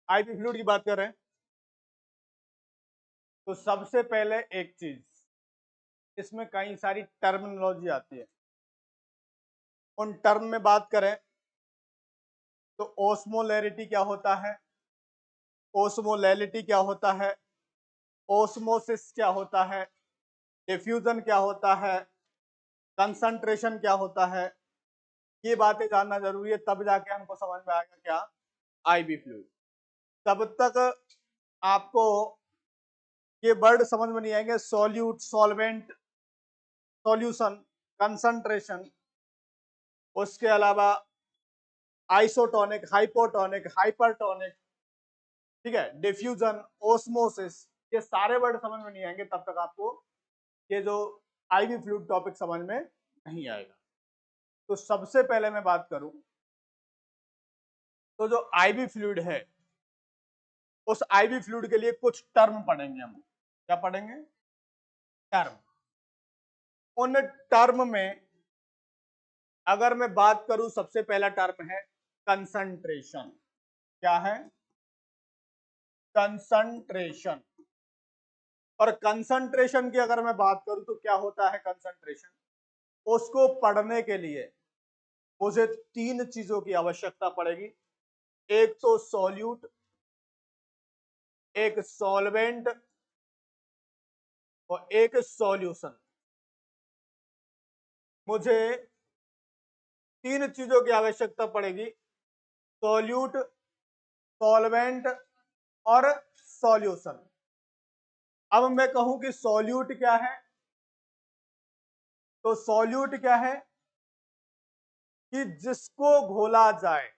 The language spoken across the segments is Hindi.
आईवी फ्लूइड की बात कर रहे हैं तो सबसे पहले एक चीज, इसमें कई सारी टर्मिनोलॉजी आती है। उन टर्म में बात करें तो ओस्मोलैरिटी क्या होता है, ओस्मोलैलिटी क्या होता है, ओस्मोसिस क्या होता है, डिफ्यूजन क्या होता है, कंसंट्रेशन क्या होता है, ये बातें जानना जरूरी है, तब जाके हमको समझ में आएगा क्या आईवी फ्लूइड। तब तक आपको ये वर्ड समझ में नहीं आएंगे, सॉल्यूट, सॉल्वेंट, सॉल्यूशन, कंसंट्रेशन, उसके अलावा आइसोटोनिक, हाइपोटोनिक, हाइपरटोनिक, ठीक है, डिफ्यूजन, ओस्मोसिस, ये सारे वर्ड समझ में नहीं आएंगे तब तक आपको ये जो आईवी फ्लूइड टॉपिक समझ में नहीं आएगा। तो सबसे पहले मैं बात करूं तो जो आईवी फ्लूइड है, उस आईवी फ्लूइड के लिए कुछ टर्म पढ़ेंगे हम। क्या पढ़ेंगे? टर्म। उन टर्म में अगर मैं बात करूं, सबसे पहला टर्म है कंसंट्रेशन। क्या है? कंसंट्रेशन। और कंसंट्रेशन की अगर मैं बात करूं तो क्या होता है कंसंट्रेशन, उसको पढ़ने के लिए मुझे तीन चीजों की आवश्यकता पड़ेगी। एक तो सॉल्यूट, एक सॉल्वेंट और एक सॉल्यूशन। मुझे तीन चीजों की आवश्यकता पड़ेगी, सॉल्यूट, सॉल्वेंट और सॉल्यूशन। अब मैं कहूं कि सॉल्यूट क्या है, तो सॉल्यूट क्या है कि जिसको घोला जाए।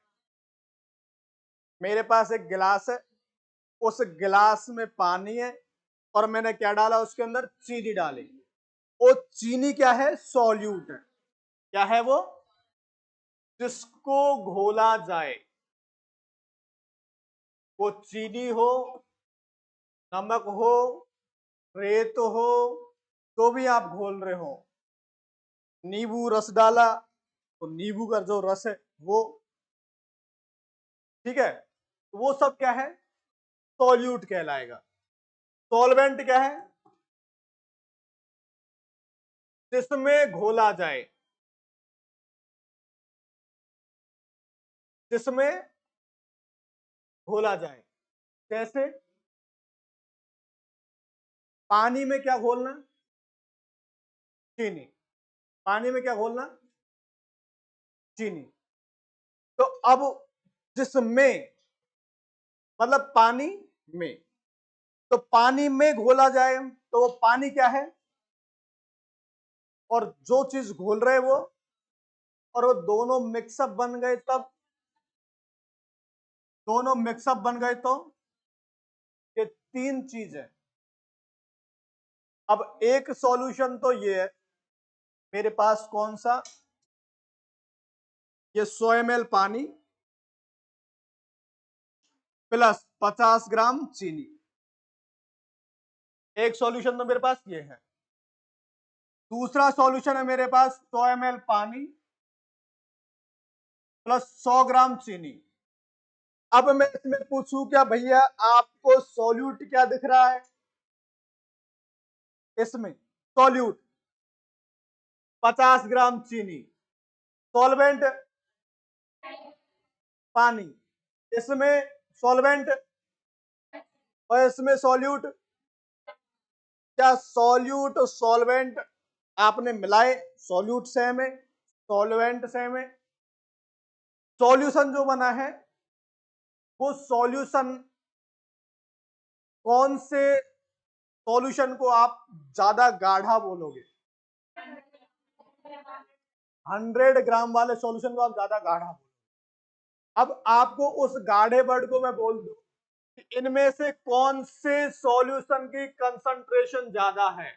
मेरे पास एक गिलास है, उस गिलास में पानी है और मैंने क्या डाला उसके अंदर? चीनी डाली। वो चीनी क्या है? सॉल्यूट है। क्या है वो? जिसको घोला जाए। वो चीनी हो, नमक हो, रेत हो, तो भी आप घोल रहे हो। नींबू रस डाला तो नींबू का जो रस है वो, ठीक है, वो सब क्या है? सॉल्यूट कहलाएगा। सॉल्वेंट क्या है? जिसमें घोला जाए, जिसमें घोला जाए। जैसे पानी में क्या घोलना? चीनी। पानी में क्या घोलना? चीनी। तो अब जिसमें मतलब पानी में, तो पानी में घोला जाए तो वो पानी क्या है, और जो चीज घोल रहे वो, और वो दोनों मिक्सअप बन गए, तब दोनों मिक्सअप बन गए तो ये तीन चीज है। अब एक सॉल्यूशन तो ये है, मेरे पास कौन सा? ये 100 ml पानी प्लस 50 ग्राम चीनी। एक सॉल्यूशन तो मेरे पास ये है। दूसरा सॉल्यूशन है मेरे पास 100 ml पानी प्लस 100 ग्राम चीनी। अब मैं इसमें पूछूं क्या भैया आपको सॉल्यूट क्या दिख रहा है? इसमें सॉल्यूट 50 ग्राम चीनी, सॉल्वेंट पानी, इसमें सॉल्वेंट और इसमें सॉल्यूट। क्या सॉल्यूट और सॉल्वेंट आपने मिलाए? सॉल्यूट सेम है, सॉल्वेंट सेम है। सॉल्यूशन जो बना है वो सॉल्यूशन, कौन से सॉल्यूशन को आप ज्यादा गाढ़ा बोलोगे? 100 ग्राम वाले सॉल्यूशन को आप ज्यादा गाढ़ा बोलोगे। अब आपको उस गाढ़े वर्ड को मैं बोल दूं कि इनमें से कौन से सॉल्यूशन की कंसंट्रेशन ज्यादा है?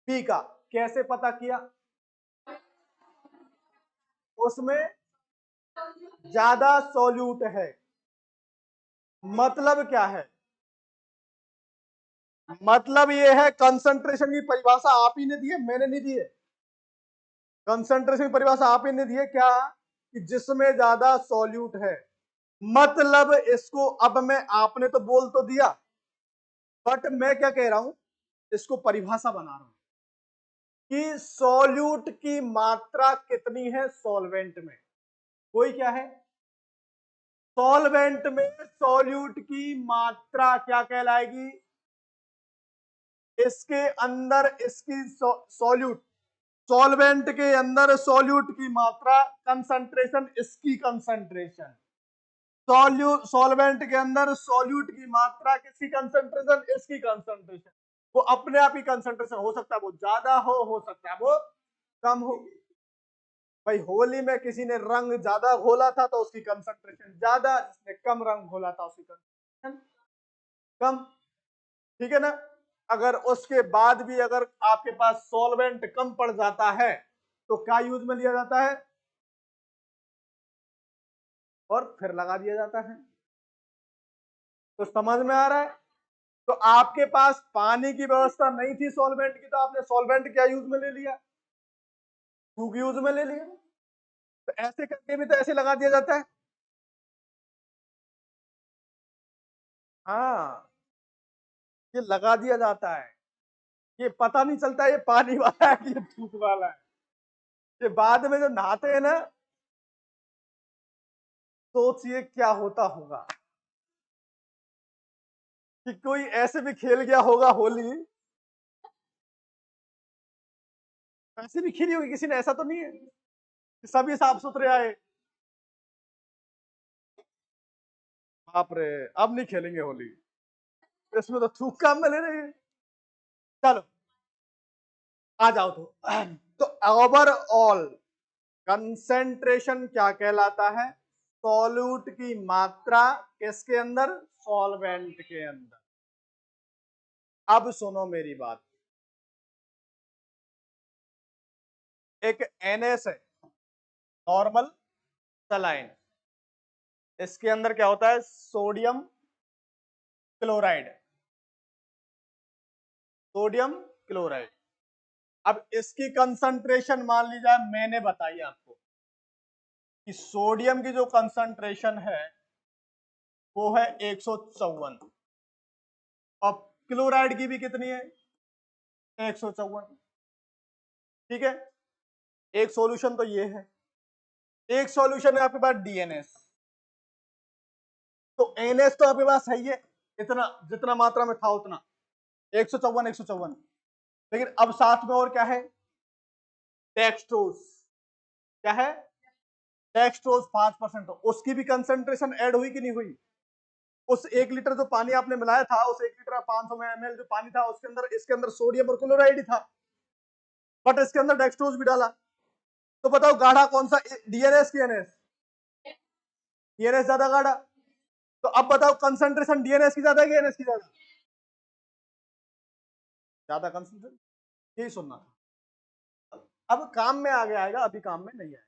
बी का। कैसे पता किया? उसमें ज्यादा सॉल्यूट है। मतलब क्या है? मतलब ये है, कंसंट्रेशन की परिभाषा आप ही ने दी है, मैंने नहीं दी है। कंसंट्रेशन की परिभाषा आप ही ने दी है क्या, कि जिसमें ज्यादा सॉल्यूट है। मतलब इसको अब मैं, आपने तो बोल तो दिया, बट मैं क्या कह रहा हूं, इसको परिभाषा बना रहा हूं कि सॉल्यूट की मात्रा कितनी है सॉल्वेंट में। कोई क्या है, सॉल्वेंट में सॉल्यूट की मात्रा क्या कहलाएगी, इसके अंदर इसकी सॉल्यूट, सॉल्वेंट के अंदर सॉल्यूट की मात्रा, कंसंट्रेशन इसकी कंसंट्रेशन, सॉल्वेंट के अंदर सॉल्यूट की मात्रा किसकी कंसंट्रेशन, इसकी कंसंट्रेशन। वो अपने आप ही कंसंट्रेशन हो सकता है वो ज्यादा हो सकता है वो कम हो। भाई होली में किसी ने रंग ज्यादा घोला था तो उसकी कंसंट्रेशन ज्यादा, जिसने कम रंग घोला था उसकी कंसंट्रेशन कम। ठीक है ना। अगर उसके बाद भी अगर आपके पास सॉल्वेंट कम पड़ जाता है तो क्या यूज में लिया जाता है, और फिर लगा दिया जाता है। तो समझ में आ रहा है। तो आपके पास पानी की व्यवस्था नहीं थी सॉल्वेंट की, तो आपने सॉल्वेंट क्या यूज में ले लिया, फूक यूज में ले लिया। तो ऐसे करके भी तो ऐसे लगा दिया जाता है। हाँ, ये लगा दिया जाता है, ये पता नहीं चलता ये पानी वाला है कि ये धूप वाला है। ये बाद में जो नहाते हैं ना, सोचिए क्या होता होगा कि कोई ऐसे भी खेल गया होगा होली, ऐसे भी खेली होगी किसी ने, ऐसा तो नहीं है कि सभी साफ सुथरे आए, बाप रे अब नहीं खेलेंगे होली, इसमें तो थूक काम में ले रहे हैं। चलो आ जाओ तो ओवरऑल कंसेंट्रेशन क्या कहलाता है, सॉल्यूट की मात्रा किसके अंदर, सॉल्वेंट के अंदर। अब सुनो मेरी बात, एक NS है, नॉर्मल सलाइन, इसके अंदर क्या होता है, सोडियम क्लोराइड, सोडियम क्लोराइड। अब इसकी कंसंट्रेशन मान ली जाए, मैंने बताई आपको कि सोडियम की जो कंसंट्रेशन है वो है 154, और क्लोराइड की भी कितनी है, 154। ठीक है, एक सॉल्यूशन तो ये है, एक सॉल्यूशन है आपके पास DNS। तो NS तो आपके पास है ही है, इतना जितना मात्रा में था उतना, 154 154। लेकिन अब साथ में और क्या है, टेक्सट्रोज, क्या है, टेक्सट्रोज 5%, तो उसकी भी कंसेंट्रेशन ऐड हुई कि नहीं हुई। उस 1 लीटर जो पानी आपने मिलाया था, उस 1 लीटर 500 ml जो पानी था उसके अंदर, इसके अंदर सोडियम और क्लोराइड ही था, बट इसके अंदर डेक्सट्रोज भी डाला। तो बताओ गाढ़ा कौन सा, DNS की NS, DNS ज्यादा गाढ़ा। तो अब बताओ कंसंट्रेशन DNS की ज्यादा है कि NS की ज्यादा, ज्यादा कंसंट्रेशन। यही सुनना था, अब काम में आगे आएगा, अभी काम में नहीं आएगा।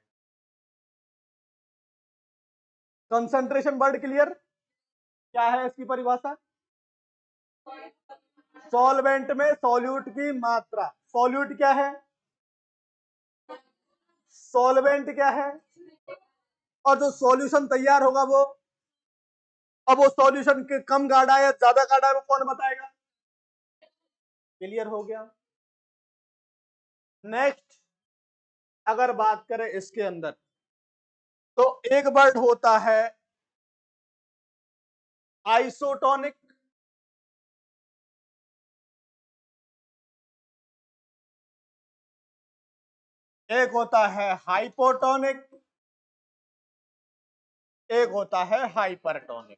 कंसंट्रेशन वर्ड क्लियर, क्या है इसकी परिभाषा, सॉल्वेंट में सॉल्यूट की मात्रा, सॉल्यूट क्या है, सॉल्वेंट क्या है, और जो सॉल्यूशन तैयार होगा वो, अब वो सॉल्यूशन के कम गाढ़ा है या ज्यादा गाढ़ा है वो कौन बताएगा। क्लियर हो गया। नेक्स्ट अगर बात करें इसके अंदर, तो एक वर्ड होता है आइसोटोनिक, एक होता है हाइपोटोनिक, एक होता है हाइपरटोनिक।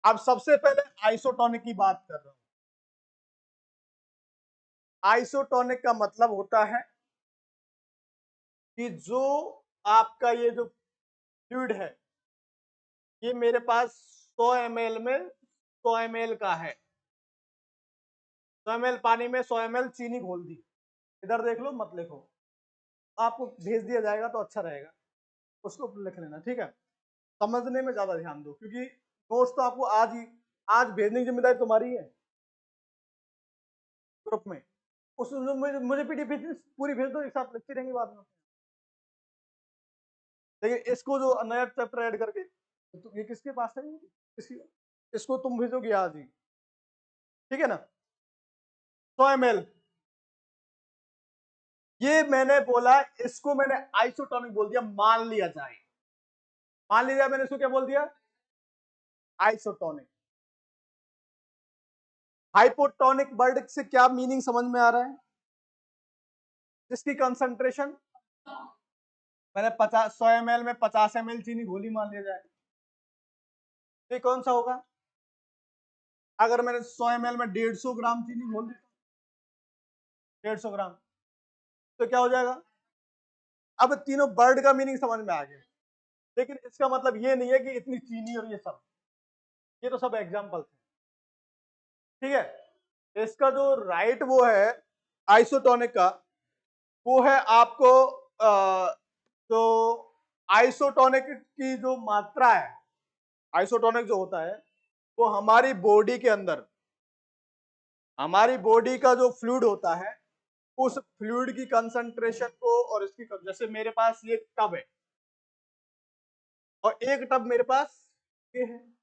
अब सबसे पहले आइसोटोनिक की बात कर रहा हूं। आइसोटोनिक का मतलब होता है कि जो आपका ये जो फ्लूइड है, ये मेरे पास 100 ml में 100 ml का है, 100 ml पानी में 100 ml चीनी घोल दी। इधर देख लो, मत लिखो, आपको भेज दिया जाएगा तो अच्छा रहेगा, उसको लिख लेना, ठीक है। समझने में ज्यादा ध्यान दो, क्योंकि नोट्स तो आपको आज ही आज भेजने की जिम्मेदारी तुम्हारी है ग्रुप में। उस मुझे पीडीएफ पूरी भेज दो, एक साथ लिखते रहेंगे बाद में। लेकिन इसको जो नया चैप्टर ऐड करके, तो ये किसके पास है, इसको तुम भेजोगे आज ही, ठीक है ना। 100 ml, ये मैंने बोला, इसको मैंने आइसोटोनिक बोल दिया, मान लिया जाए, मान लिया जाए, मैंने इसको क्या बोल दिया, आइसोटोनिक। हाइपोटोनिक वर्ड से क्या मीनिंग समझ में आ रहा है, इसकी कंसंट्रेशन मैंने 100 ml में 50 ml चीनी घोली मान लिया जाए, ये कौन सा होगा, अगर मैंने 100 ml में 150 ग्राम चीनी घोल दी, 150 ग्राम, तो क्या हो जाएगा। अब तीनों वर्ड का मीनिंग समझ में आ गया, लेकिन इसका मतलब ये नहीं है कि इतनी चीनी और ये सब, ये तो सब एग्जाम्पल थे, ठीक है। इसका जो राइट वो है आइसोटोनिक का, वो है आपको जो आइसोटोनिक की जो मात्रा है, आइसोटोनिक जो होता है वो हमारी बॉडी के अंदर, हमारी बॉडी का जो फ्लूइड होता है, उस फ्लूइड की कंसंट्रेशन को, और इसकी, जैसे मेरे पास ये टब है और एक टब मेरे पास ये है,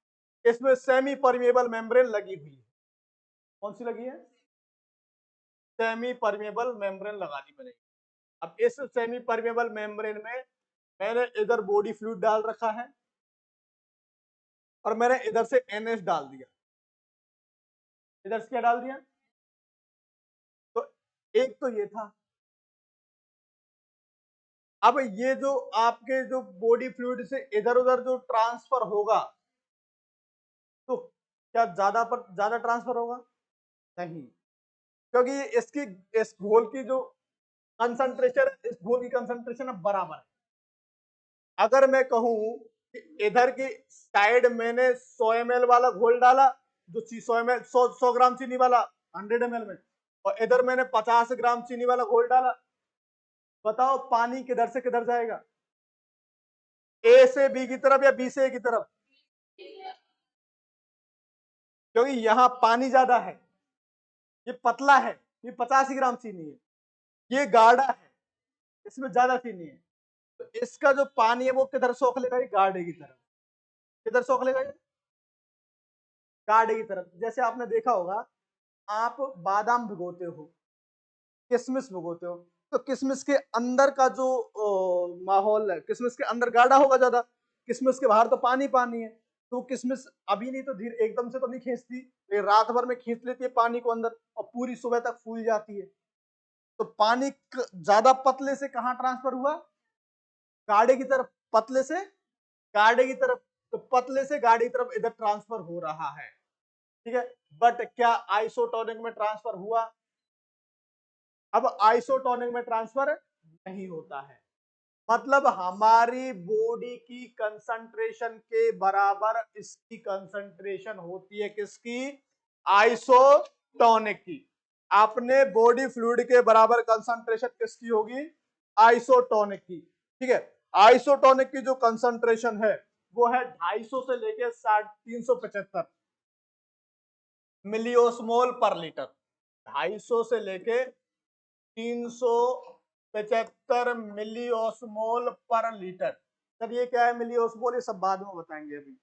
इसमें सेमी परमेबल मेम्ब्रेन लगी हुई है, कौन सी लगी है, सेमी परमेबल मेम्ब्रेन लगानी पड़ेगी। अब इस सेमी परमेबल मेम्ब्रेन में मैंने इधर बॉडी फ्लूइड डाल रखा है और मैंने इधर से NH डाल दिया, इधर से क्या डाल दिया, तो एक तो ये था। अब ये जो आपके जो बॉडी फ्लूइड से इधर उधर जो ट्रांसफर होगा, तो क्या ज्यादा ट्रांसफर होगा, नहीं, क्योंकि इसकी, इस घोल की जो कंसंट्रेशन, इस घोल की कंसंट्रेशन अब बराबर है। अगर मैं कहूं कि इधर की साइड मैंने 100 ml वाला घोल डाला, जो 100 ml 100 ग्राम चीनी वाला 100 ml में, और इधर मैंने 50 ग्राम चीनी वाला घोल डाला, बताओ पानी किधर से किधर जाएगा, ए से बी की तरफ या बी से ए की तरफ, क्योंकि यहां पानी ज्यादा है, ये पतला है, ये 50 ग्राम चीनी है, ये गाढ़ा है, इसमें ज्यादा चीनी है, तो इसका जो पानी है वो किधर सोख लेगा, ये गाढ़े की तरफ, किधर सोख लेगा, ये गाढ़े की तरफ। जैसे आपने देखा होगा, आप बादाम भिगोते हो, किशमिश भिगोते हो, तो किशमिश के अंदर का जो माहौल है, किशमिश के अंदर गाढ़ा होगा ज्यादा, किशमिश के बाहर तो पानी पानी है, तो किशमिश अभी नहीं तो धीरे एकदम से तो नहीं खींचती, ये रात भर में खींच लेती है पानी को अंदर और पूरी सुबह तक फूल जाती है। तो पानी ज्यादा पतले से कहाँ ट्रांसफर हुआ, गाढ़े की तरफ, पतले से गाढ़े की तरफ, तो पतले से गाढ़े की तरफ इधर ट्रांसफर हो रहा है, ठीक है। बट क्या आइसोटोनिक में ट्रांसफर हुआ, अब आइसोटोनिक में ट्रांसफर नहीं होता है, मतलब हमारी बॉडी की कंसंट्रेशन के बराबर इसकी कंसंट्रेशन होती है, किसकी, आइसोटोनिक की। अपने बॉडी फ्लूइड के बराबर कंसंट्रेशन किसकी होगी, आइसोटोनिक की, ठीक है। आइसोटोनिक की जो कंसंट्रेशन है वो है 250 से लेके 375 मिलियोस्मोल पर लीटर, 250 से लेके 375 मिलियोस्मोल पर लीटर। सर ये क्या है मिलियोस्मोल, ये सब बाद में बताएंगे अभी,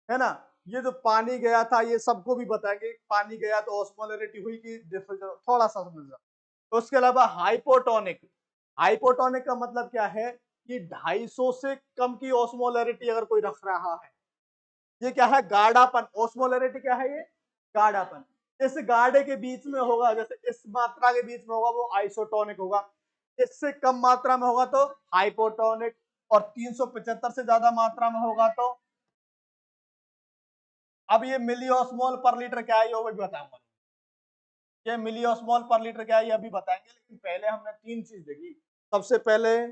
है ना। ये जो पानी गया था ये सबको भी बताएंगे, पानी गया तो ऑस्मोलरिटी हुई कि थोड़ा सा समझ जाओ। तो उसके अलावा हाइपोटोनिक, हाइपोटोनिक का मतलब क्या है कि 250 से कम की ऑस्मोलरिटी अगर कोई रख रहा है, ये क्या है, गाढ़ापन, ऑस्मोलरिटी क्या है, ये गाढ़ापन। इस गाढ़े के बीच में होगा, जैसे इस मात्रा के बीच में होगा वो आइसोटोनिक होगा, इससे कम मात्रा में होगा तो हाइपोटोनिक, और 375 से ज्यादा मात्रा में होगा तो, अब ये मिलियोस्मोल पर लीटर क्या है ये भी बताऊंगा, ये मिलियोस्मोल पर लीटर क्या है ये अभी बताएंगे, लेकिन पहले हमने तीन चीज देखी। सबसे पहले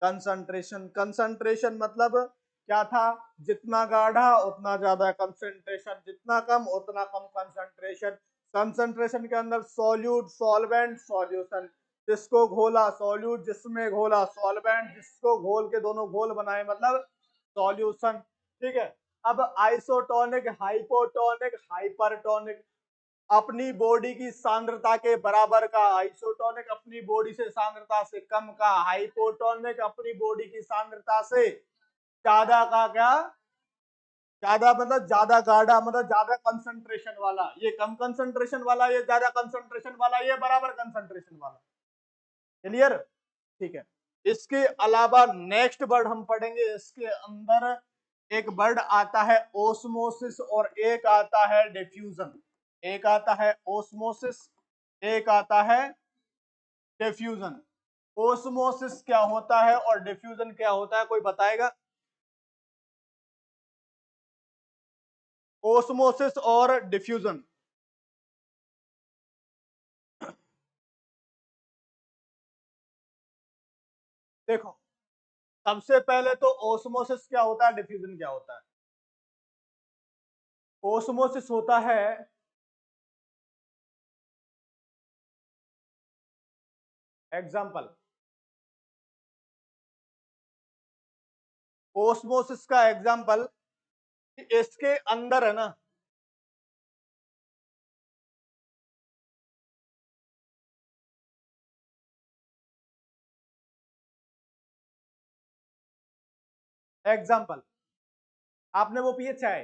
कंसंट्रेशन, कंसंट्रेशन मतलब क्या था, जितना गाढ़ा उतना ज्यादा कंसंट्रेशन, जितना कम उतना कम कंसंट्रेशन। कंसंट्रेशन के अंदर सॉल्यूट, सॉल्वेंट, सॉल्यूशन, जिसको घोला सॉल्यूट, जिसमें घोला सॉल्वेंट, जिसको घोल के दोनों घोल बनाए मतलब सॉल्यूशन, ठीक है। अब आइसोटोनिक, हाइपोटोनिक, हाइपरटोनिक, अपनी बॉडी की सांद्रता के बराबर का। आइसोटोनिक अपनी बॉडी से सांद्रता से कम का, हाइपोटोनिक अपनी बॉडी की सांद्रता से ज्यादा का। क्या ज्यादा मतलब ज्यादा गाढ़ा, मतलब ज्यादा कंसंट्रेशन वाला। ये कम कंसंट्रेशन वाला, ये ज्यादा कंसंट्रेशन वाला, ये बराबर कंसंट्रेशन वाला। क्लियर? ठीक है। इसके अलावा नेक्स्ट वर्ड हम पढ़ेंगे, इसके अंदर एक वर्ड आता है ओस्मोसिस और एक आता है डिफ्यूजन। एक आता है ओस्मोसिस, एक आता है डिफ्यूजन। ओस्मोसिस क्या होता है और डिफ्यूजन क्या होता है, कोई बताएगा? ओस्मोसिस और डिफ्यूजन। देखो, सबसे पहले तो ओस्मोसिस क्या होता है, डिफ्यूजन क्या होता है। ओस्मोसिस होता है एग्जाम्पल, ओस्मोसिस का एग्जाम्पल इसके अंदर है ना, एग्जाम्पल आपने वो पिए चाय,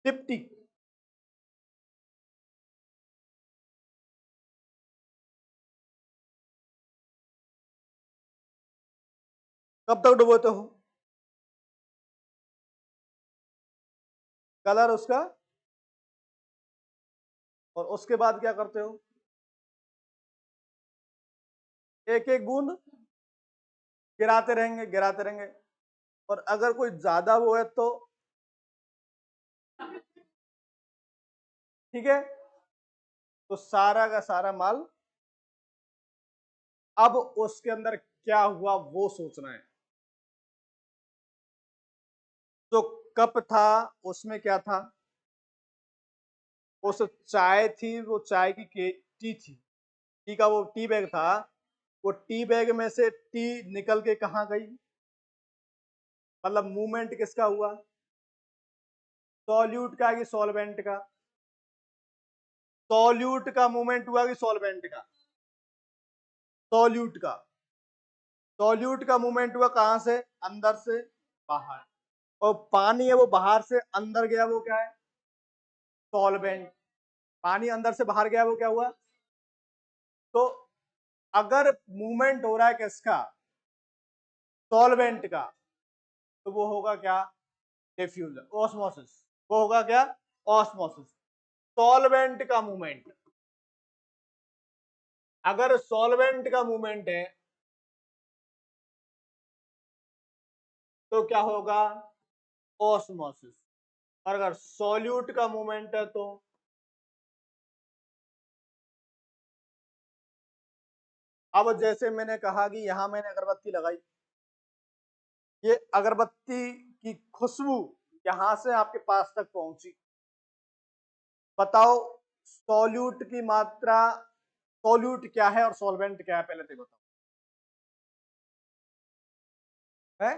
टिप्टी, कब तक डुबोते हो? कलर उसका, और उसके बाद क्या करते हो? एक एक बूंद गिराते रहेंगे, गिराते रहेंगे। और अगर कोई ज्यादा वो है तो ठीक है, तो सारा का सारा माल। अब उसके अंदर क्या हुआ वो सोचना है। जो कप था उसमें क्या था? उस चाय थी, वो चाय की टी थी, टी का वो टी बैग था। वो टी बैग में से टी निकल के कहाँ गई? मतलब मूवमेंट किसका हुआ? सॉल्यूट का कि सॉल्वेंट का? सॉल्यूट का मूवमेंट हुआ कि सॉल्वेंट का? सॉल्यूट का। सॉल्यूट का मूवमेंट हुआ कहां से? अंदर से बाहर। और पानी है वो बाहर से अंदर गया, वो क्या है? सॉल्वेंट। पानी अंदर से बाहर गया, वो क्या हुआ? तो अगर मूवमेंट हो रहा है किसका? सॉल्वेंट का, तो वो होगा क्या? Diffusion, osmosis. वो होगा क्या? ऑस्मोसिस। सॉल्वेंट का मूवमेंट, अगर सॉल्वेंट का मूवमेंट है तो क्या होगा? ऑस्मोसिस। और अगर सॉल्यूट का मूवमेंट है तो अब जैसे मैंने कहा कि यहां मैंने अगरबत्ती लगाई, ये अगरबत्ती की खुशबू यहां से आपके पास तक पहुंची। बताओ सॉल्यूट की मात्रा, सॉल्यूट क्या है और सॉल्वेंट क्या है, पहले तो बताओ। है?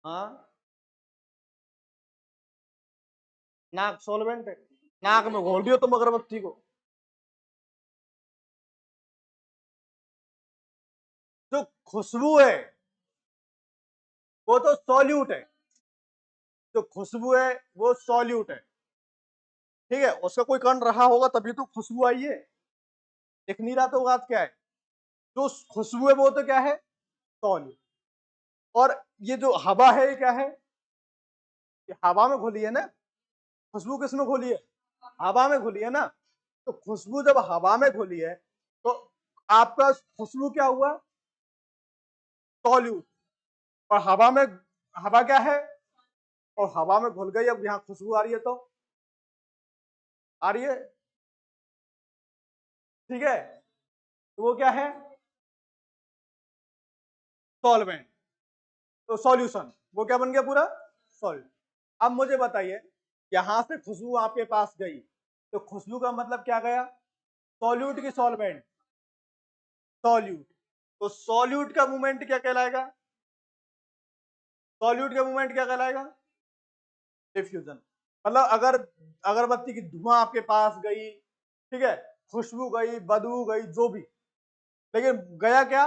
हाँ, नाक सॉल्वेंट है। नाक में घोल दियो तुम अगरबत्ती को, जो खुशबू है वो तो सॉल्यूट है। जो खुशबू है वो सॉल्यूट है। ठीक है, उसका कोई कण रहा होगा तभी तो खुशबू आई है। दिख नहीं रहा तो बात क्या है? जो खुशबू है वो तो क्या है? सॉल्यूट। और ये जो हवा है ये क्या है? ये हवा में घुली है ना। खुशबू किसमें घुली है? हवा में घुली है ना। तो खुशबू जब हवा में घुली है तो आपका खुशबू क्या हुआ? सॉल्यूट। और हवा में, हवा क्या है? और हवा में घुल गई, अब यहाँ खुशबू आ रही है तो आ रही है। ठीक है, तो वो क्या है? सॉल्वेंट। तो सॉल्यूशन, वो क्या बन गया पूरा? सॉल्यूट। अब मुझे बताइए, यहां से खुशबू आपके पास गई तो खुशबू का मतलब क्या गया? सॉल्यूट की सॉल्वेंट? सॉल्यूट। तो सॉल्यूट का मूवमेंट क्या कहलाएगा? सॉल्यूट का मूवमेंट क्या कहलाएगा? डिफ्यूजन। मतलब अगर अगरबत्ती की धुआं आपके पास गई, ठीक है, खुशबू गई, बदबू गई, जो भी, लेकिन गया क्या?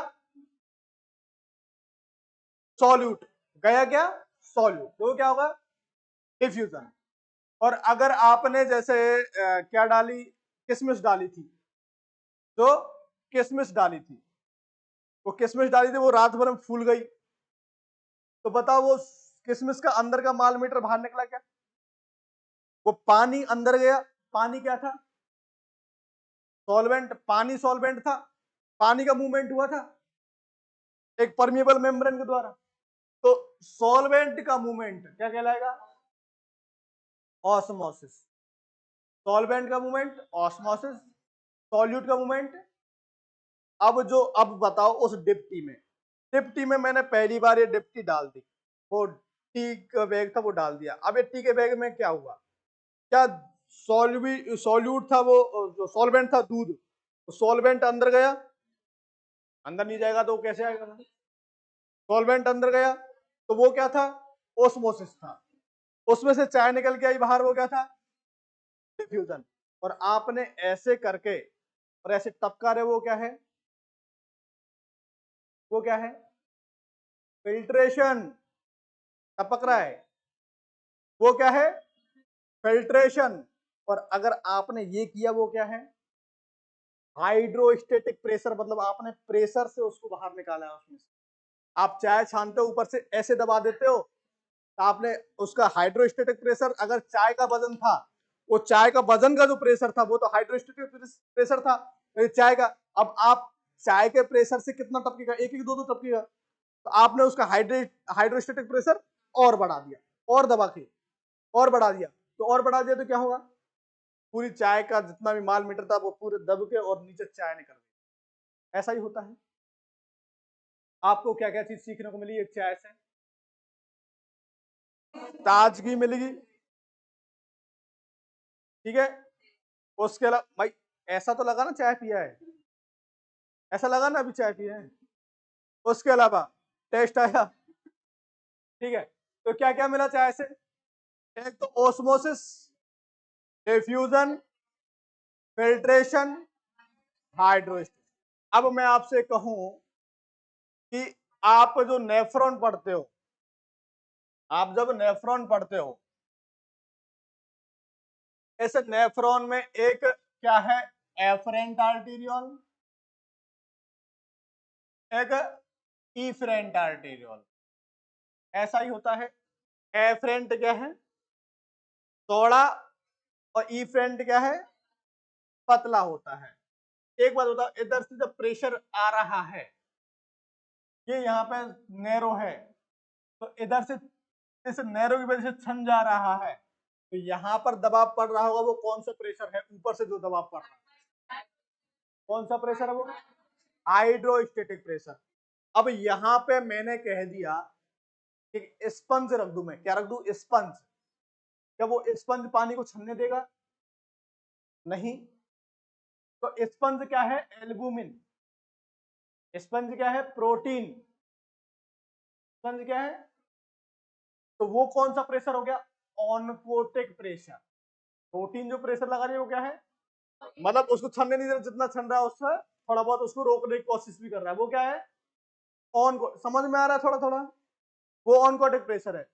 सॉल्यूट। गया क्या? सॉल्यूट। तो क्या होगा? डिफ्यूजन। और अगर आपने जैसे क्या डाली, किशमिश डाली थी, तो किशमिश डाली थी, वो किशमिश डाली थी, वो रात भर में फूल गई, तो बताओ वो किशमिश का अंदर का माल मीटर बाहर निकला क्या? वो पानी अंदर गया, पानी क्या था? सॉल्वेंट। पानी सॉल्वेंट था, पानी का मूवमेंट हुआ था एक परमिएबल मेम्ब्रेन के द्वारा। तो सॉल्वेंट का मूवमेंट क्या कहलाएगा? ऑस्मोसिस। सॉल्वेंट का मूवमेंट ऑस्मोसिस, सॉल्यूट का मूवमेंट। अब बताओ उस डिप्टी में, डिप्टी में मैंने पहली बार ये डिप्टी डाल दी, वो टी का बैग था वो डाल दिया। अब ये टी के बैग में क्या हुआ? क्या सॉल्यूट था, वो जो सॉल्वेंट था दूध, सॉल्वेंट अंदर गया? अंदर नहीं जाएगा तो कैसे आएगा? सॉल्वेंट अंदर गया तो वो क्या था? ओस्मोसिस था। उसमें से चाय निकल के आई बाहर, वो क्या था? डिफ्यूजन। और आपने ऐसे करके और ऐसे टपका रहे, वो क्या है? वो क्या है? फिल्ट्रेशन। टपक रहा है, वो क्या है? फिल्ट्रेशन। और अगर आपने ये किया, वो क्या है? Hydrostatic pressure. मतलब आपने प्रेशर से उसको बाहर निकाला है उसमें से। आप चाय छानते हो, ऊपर से ऐसे दबा देते हो, तो आपने उसका हाइड्रोस्टेटिक प्रेशर, अगर चाय का वजन था, वो चाय का वजन का जो प्रेशर था वो तो हाइड्रोस्टेटिक प्रेशर था, चाय का। अब आप चाय के प्रेशर से कितना टपकेगा? एक एक दो दो टपकेगा। तो आपने उसका हाइड्रोस्टेटिक प्रेशर और बढ़ा दिया, और दबा के और बढ़ा दिया, तो और बढ़ा दिया तो क्या होगा? पूरी चाय का जितना भी माल मीटर था वो पूरे दब के और नीचे चाय निकल गई। ऐसा ही होता है। आपको क्या क्या चीज सीखने को मिली एक चाय से? ताजगी मिलेगी, ठीक है। उसके अलावा भाई, ऐसा तो लगा ना चाय पिया है, ऐसा लगा ना अभी चाय पिया है। उसके अलावा टेस्ट आया, ठीक है। तो क्या क्या मिला चाय से? एक तो ओस्मोसिस, डिफ्यूजन, फिल्ट्रेशन, हाइड्रोस्टेट। अब मैं आपसे कहूं कि आप जो नेफ्रॉन पढ़ते हो, आप जब नेफ्रॉन पढ़ते हो, इस नेफ्रॉन में एक क्या है? एफरेंट आर्टीरियोल, एक इफरेंट आर्टीरियोल। ऐसा ही होता है। एफरेंट क्या है? चौड़ा, और इफरेंट क्या है? पतला होता है। एक बात बताओ, इधर से जब प्रेशर आ रहा है, ये यहाँ पे नैरो है, तो इधर से इस नैरो की वजह से छन जा रहा है, तो यहाँ पर दबाव पड़ रहा होगा, वो कौन सा प्रेशर है? ऊपर से जो दबाव पड़ रहा है, कौन सा प्रेशर है? वो हाइड्रोस्टेटिक प्रेशर। अब यहाँ पे मैंने कह दिया कि स्पंज रख दूं, मैं क्या रख दूं? स्पंज। क्या वो स्पंज पानी को छनने देगा? नहीं। तो स्पंज क्या है? एल्बुमिन। स्पंज क्या है? प्रोटीन। स्पंज क्या है? तो वो कौन सा प्रेशर हो गया? Oncotic pressure. प्रोटीन जो प्रेशर लगा रही है वो क्या है? मतलब उसको छनने नहीं दे रहा, जितना छन रहा है उससे थोड़ा बहुत उसको रोकने की कोशिश भी कर रहा है, वो क्या है? ऑन। समझ में आ रहा है थोड़ा थोड़ा? वो ऑनकोटिक प्रेशर है।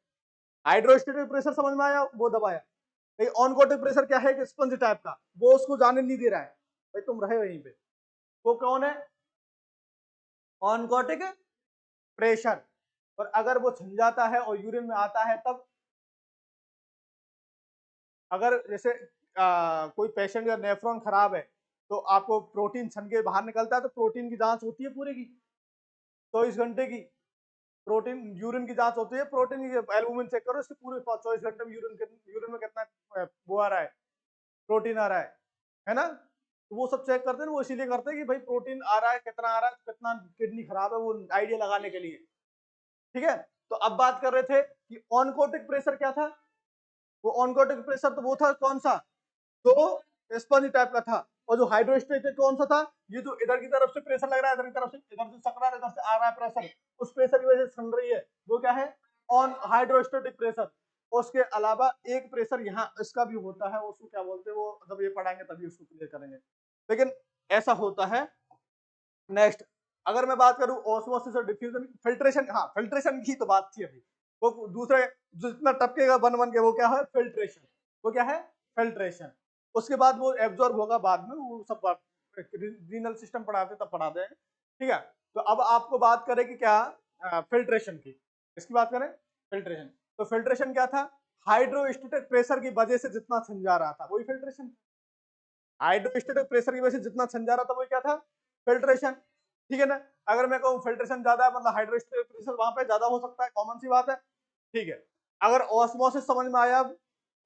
हाइड्रोस्टेटिक प्रेशर समझ में आया, वो दबाया। ऑनकोटिक प्रेशर क्या है? स्पंज टाइप का, वो उसको जाने नहीं दे रहा है। भाई तुम रहे वहीं पे। वो कौन है? Oncotic pressure. और अगर वो छन जाता है और यूरिन में आता है, तब अगर जैसे कोई पेशेंट का नेफ्रॉन खराब है, तो आपको प्रोटीन छन के बाहर निकलता है, तो प्रोटीन की जांच होती है पूरे की 24 घंटे की। प्रोटीन यूरिन की जांच होती है, प्रोटीन की एल्बुमिन चेक करो, इसके पूरे 24 घंटे में यूरिन में कितना वो आ रहा है, प्रोटीन आ रहा है ना। तो वो सब चेक करते हैं, वो इसीलिए करते हैं कि भाई प्रोटीन आ रहा है, कितना आ रहा है, कितना किडनी खराब है, वो आइडिया लगाने के लिए, ठीक है। तो अब बात कर रहे थे कि ऑनकोटिक प्रेशर क्या था? वो ऑनकोटिक प्रेशर तो वो था कौन सा? तो स्पंज टाइप का था। और जो हाइड्रोस्टेटिक कौन सा था? ये जो इधर की तरफ से प्रेशर लग रहा है, इधर की तरफ से, इधर से सक रहा है, इधर से आ रहा है प्रेशर, उस प्रेशर की वजह से छन रही है, वो क्या है? On hydrostatic pressure. उसके अलावा एक प्रेशर यहाँ इसका भी होता है, उसको क्या बोलते हैं, वो जब ये पढ़ाएंगे तभी उसको क्लियर करेंगे, लेकिन ऐसा होता है। नेक्स्ट, अगर मैं बात करूं ऑस्मोसिस और डिफ्यूजन, फिल्ट्रेशन, हाँ फिल्ट्रेशन की तो बात थी अभी, वो दूसरे जितना टपकेगा बन बन के वो क्या है, फिल्ट्रेशन। वो क्या है, फिल्ट्रेशन। उसके बाद वो एब्जॉर्ब होगा बाद में, वो सब बात रीनल सिस्टम पढ़ाते तब पढ़ाते हैं, ठीक है। तो अब आपको बात करें कि क्या, फिल्ट्रेशन की, इसकी बात करें, फिल्ट्रेशन। तो फिल्ट्रेशन क्या था, हाइड्रोस्टेटिक प्रेशर की वजह से जितना छन जा रहा था वही फिल्ट्रेशन। हाइड्रोस्टेटिक प्रेशर की वजह से जितना छन जा रहा था वही क्या था, फिल्ट्रेशन, ठीक है ना। अगर मैं कहूँ फिल्ट्रेशन ज्यादा है मतलब हाइड्रोस्टेटिक प्रेशर वहां पे ज्यादा हो सकता है, कॉमन सी बात है, ठीक है। अगर ऑस्मोसिस समझ में आया,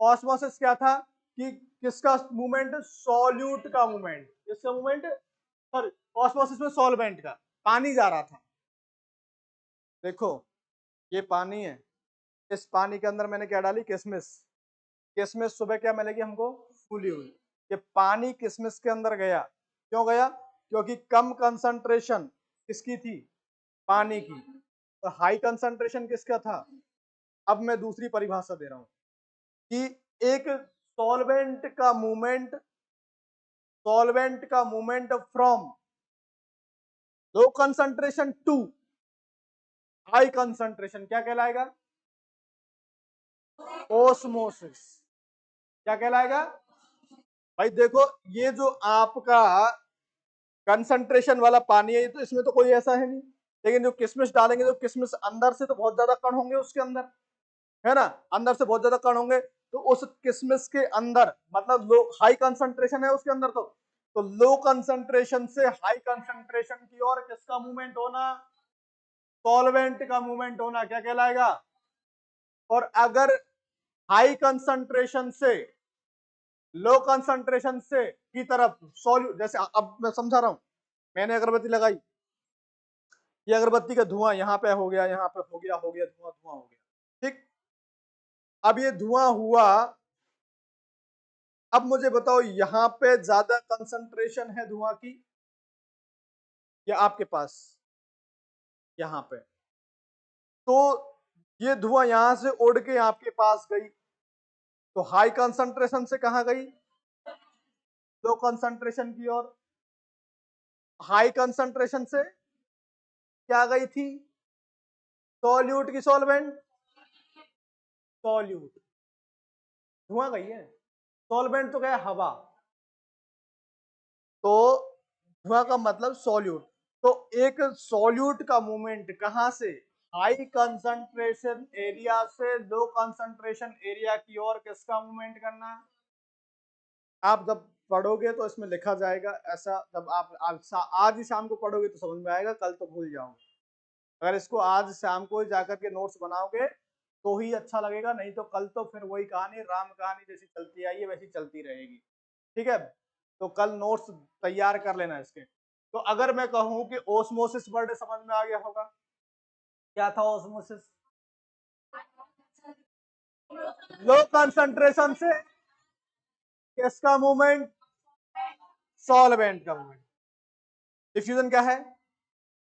ऑस्मोसिस क्या था कि किसका मूवमेंट, सॉल्यूट का मूवमेंट, किसका मूवमेंट, सॉरी ऑस्मोसिस में सॉल्वेंट का, पानी जा रहा था। देखो ये पानी है, इस पानी के अंदर मैंने क्या डाली, किशमिश। किशमिश सुबह क्या मिलेगी हमको, फूली हुई। ये पानी किशमिश के अंदर गया, क्यों गया, क्योंकि कम कंसंट्रेशन किसकी थी, पानी की, तो हाई कंसंट्रेशन किसका था। अब मैं दूसरी परिभाषा दे रहा हूं कि एक सॉल्वेंट का movement from low concentration to high concentration क्या कहलाएगा, ओस्मोसिस। क्या कहलाएगा भाई, देखो ये जो आपका कंसंट्रेशन वाला पानी है तो इसमें तो कोई ऐसा है नहीं, लेकिन जो किशमिश डालेंगे, तो किशमिश अंदर से तो बहुत ज्यादा कण होंगे उसके अंदर, है ना, अंदर से बहुत ज्यादा कण होंगे, तो उस किशमिश के अंदर मतलब लो हाई कंसंट्रेशन है उसके अंदर, तो लो कंसंट्रेशन से हाई कंसंट्रेशन की ओर किसका मूवमेंट होना, सॉल्वेंट का मूवमेंट होना क्या कहलाएगा। और अगर हाई कंसंट्रेशन से लो कंसंट्रेशन से की तरफ सॉल्यूट, जैसे अब मैं समझा रहा हूं, मैंने अगरबत्ती लगाई, ये अगरबत्ती का धुआं यहाँ पे हो गया, यहाँ पे हो गया, धुआं धुआं हो गया, ठीक। अब ये धुआं हुआ, अब मुझे बताओ यहाँ पे ज्यादा कंसंट्रेशन है धुआं की या आपके पास, यहाँ पे, तो ये धुआं यहां से उड़ के आपके पास गई, तो हाई कंसंट्रेशन से कहां गई, लो कंसंट्रेशन की ओर। हाई कंसंट्रेशन से क्या गई थी, सॉल्यूट की सॉल्वेंट, सॉल्यूट, धुआं गई है, सॉल्वेंट तो क्या है, हवा, तो धुआं का मतलब सॉल्यूट। तो एक सॉल्यूट का मूवमेंट कहां से, हाई कंसंट्रेशन एरिया से लो कंसंट्रेशन एरिया की ओर किसका मूवमेंट करना। आप जब पढ़ोगे तो इसमें लिखा जाएगा ऐसा, जब आप आज ही शाम को पढ़ोगे तो समझ में आएगा, कल तो भूल जाओगे। अगर इसको आज शाम को जाकर के नोट्स बनाओगे तो ही अच्छा लगेगा, नहीं तो कल तो फिर वही कहानी, राम कहानी जैसी चलती आई है वैसी चलती रहेगी, ठीक है। तो कल नोट्स तैयार कर लेना इसके। तो अगर मैं कहूं कि ओस्मोसिस वर्ड समझ में आ गया होगा, क्या था ओस्मोसिस, लो कंसंट्रेशन से किसका मूवमेंट, सॉल्वेंट का मूवमेंट। डिफ्यूजन क्या है,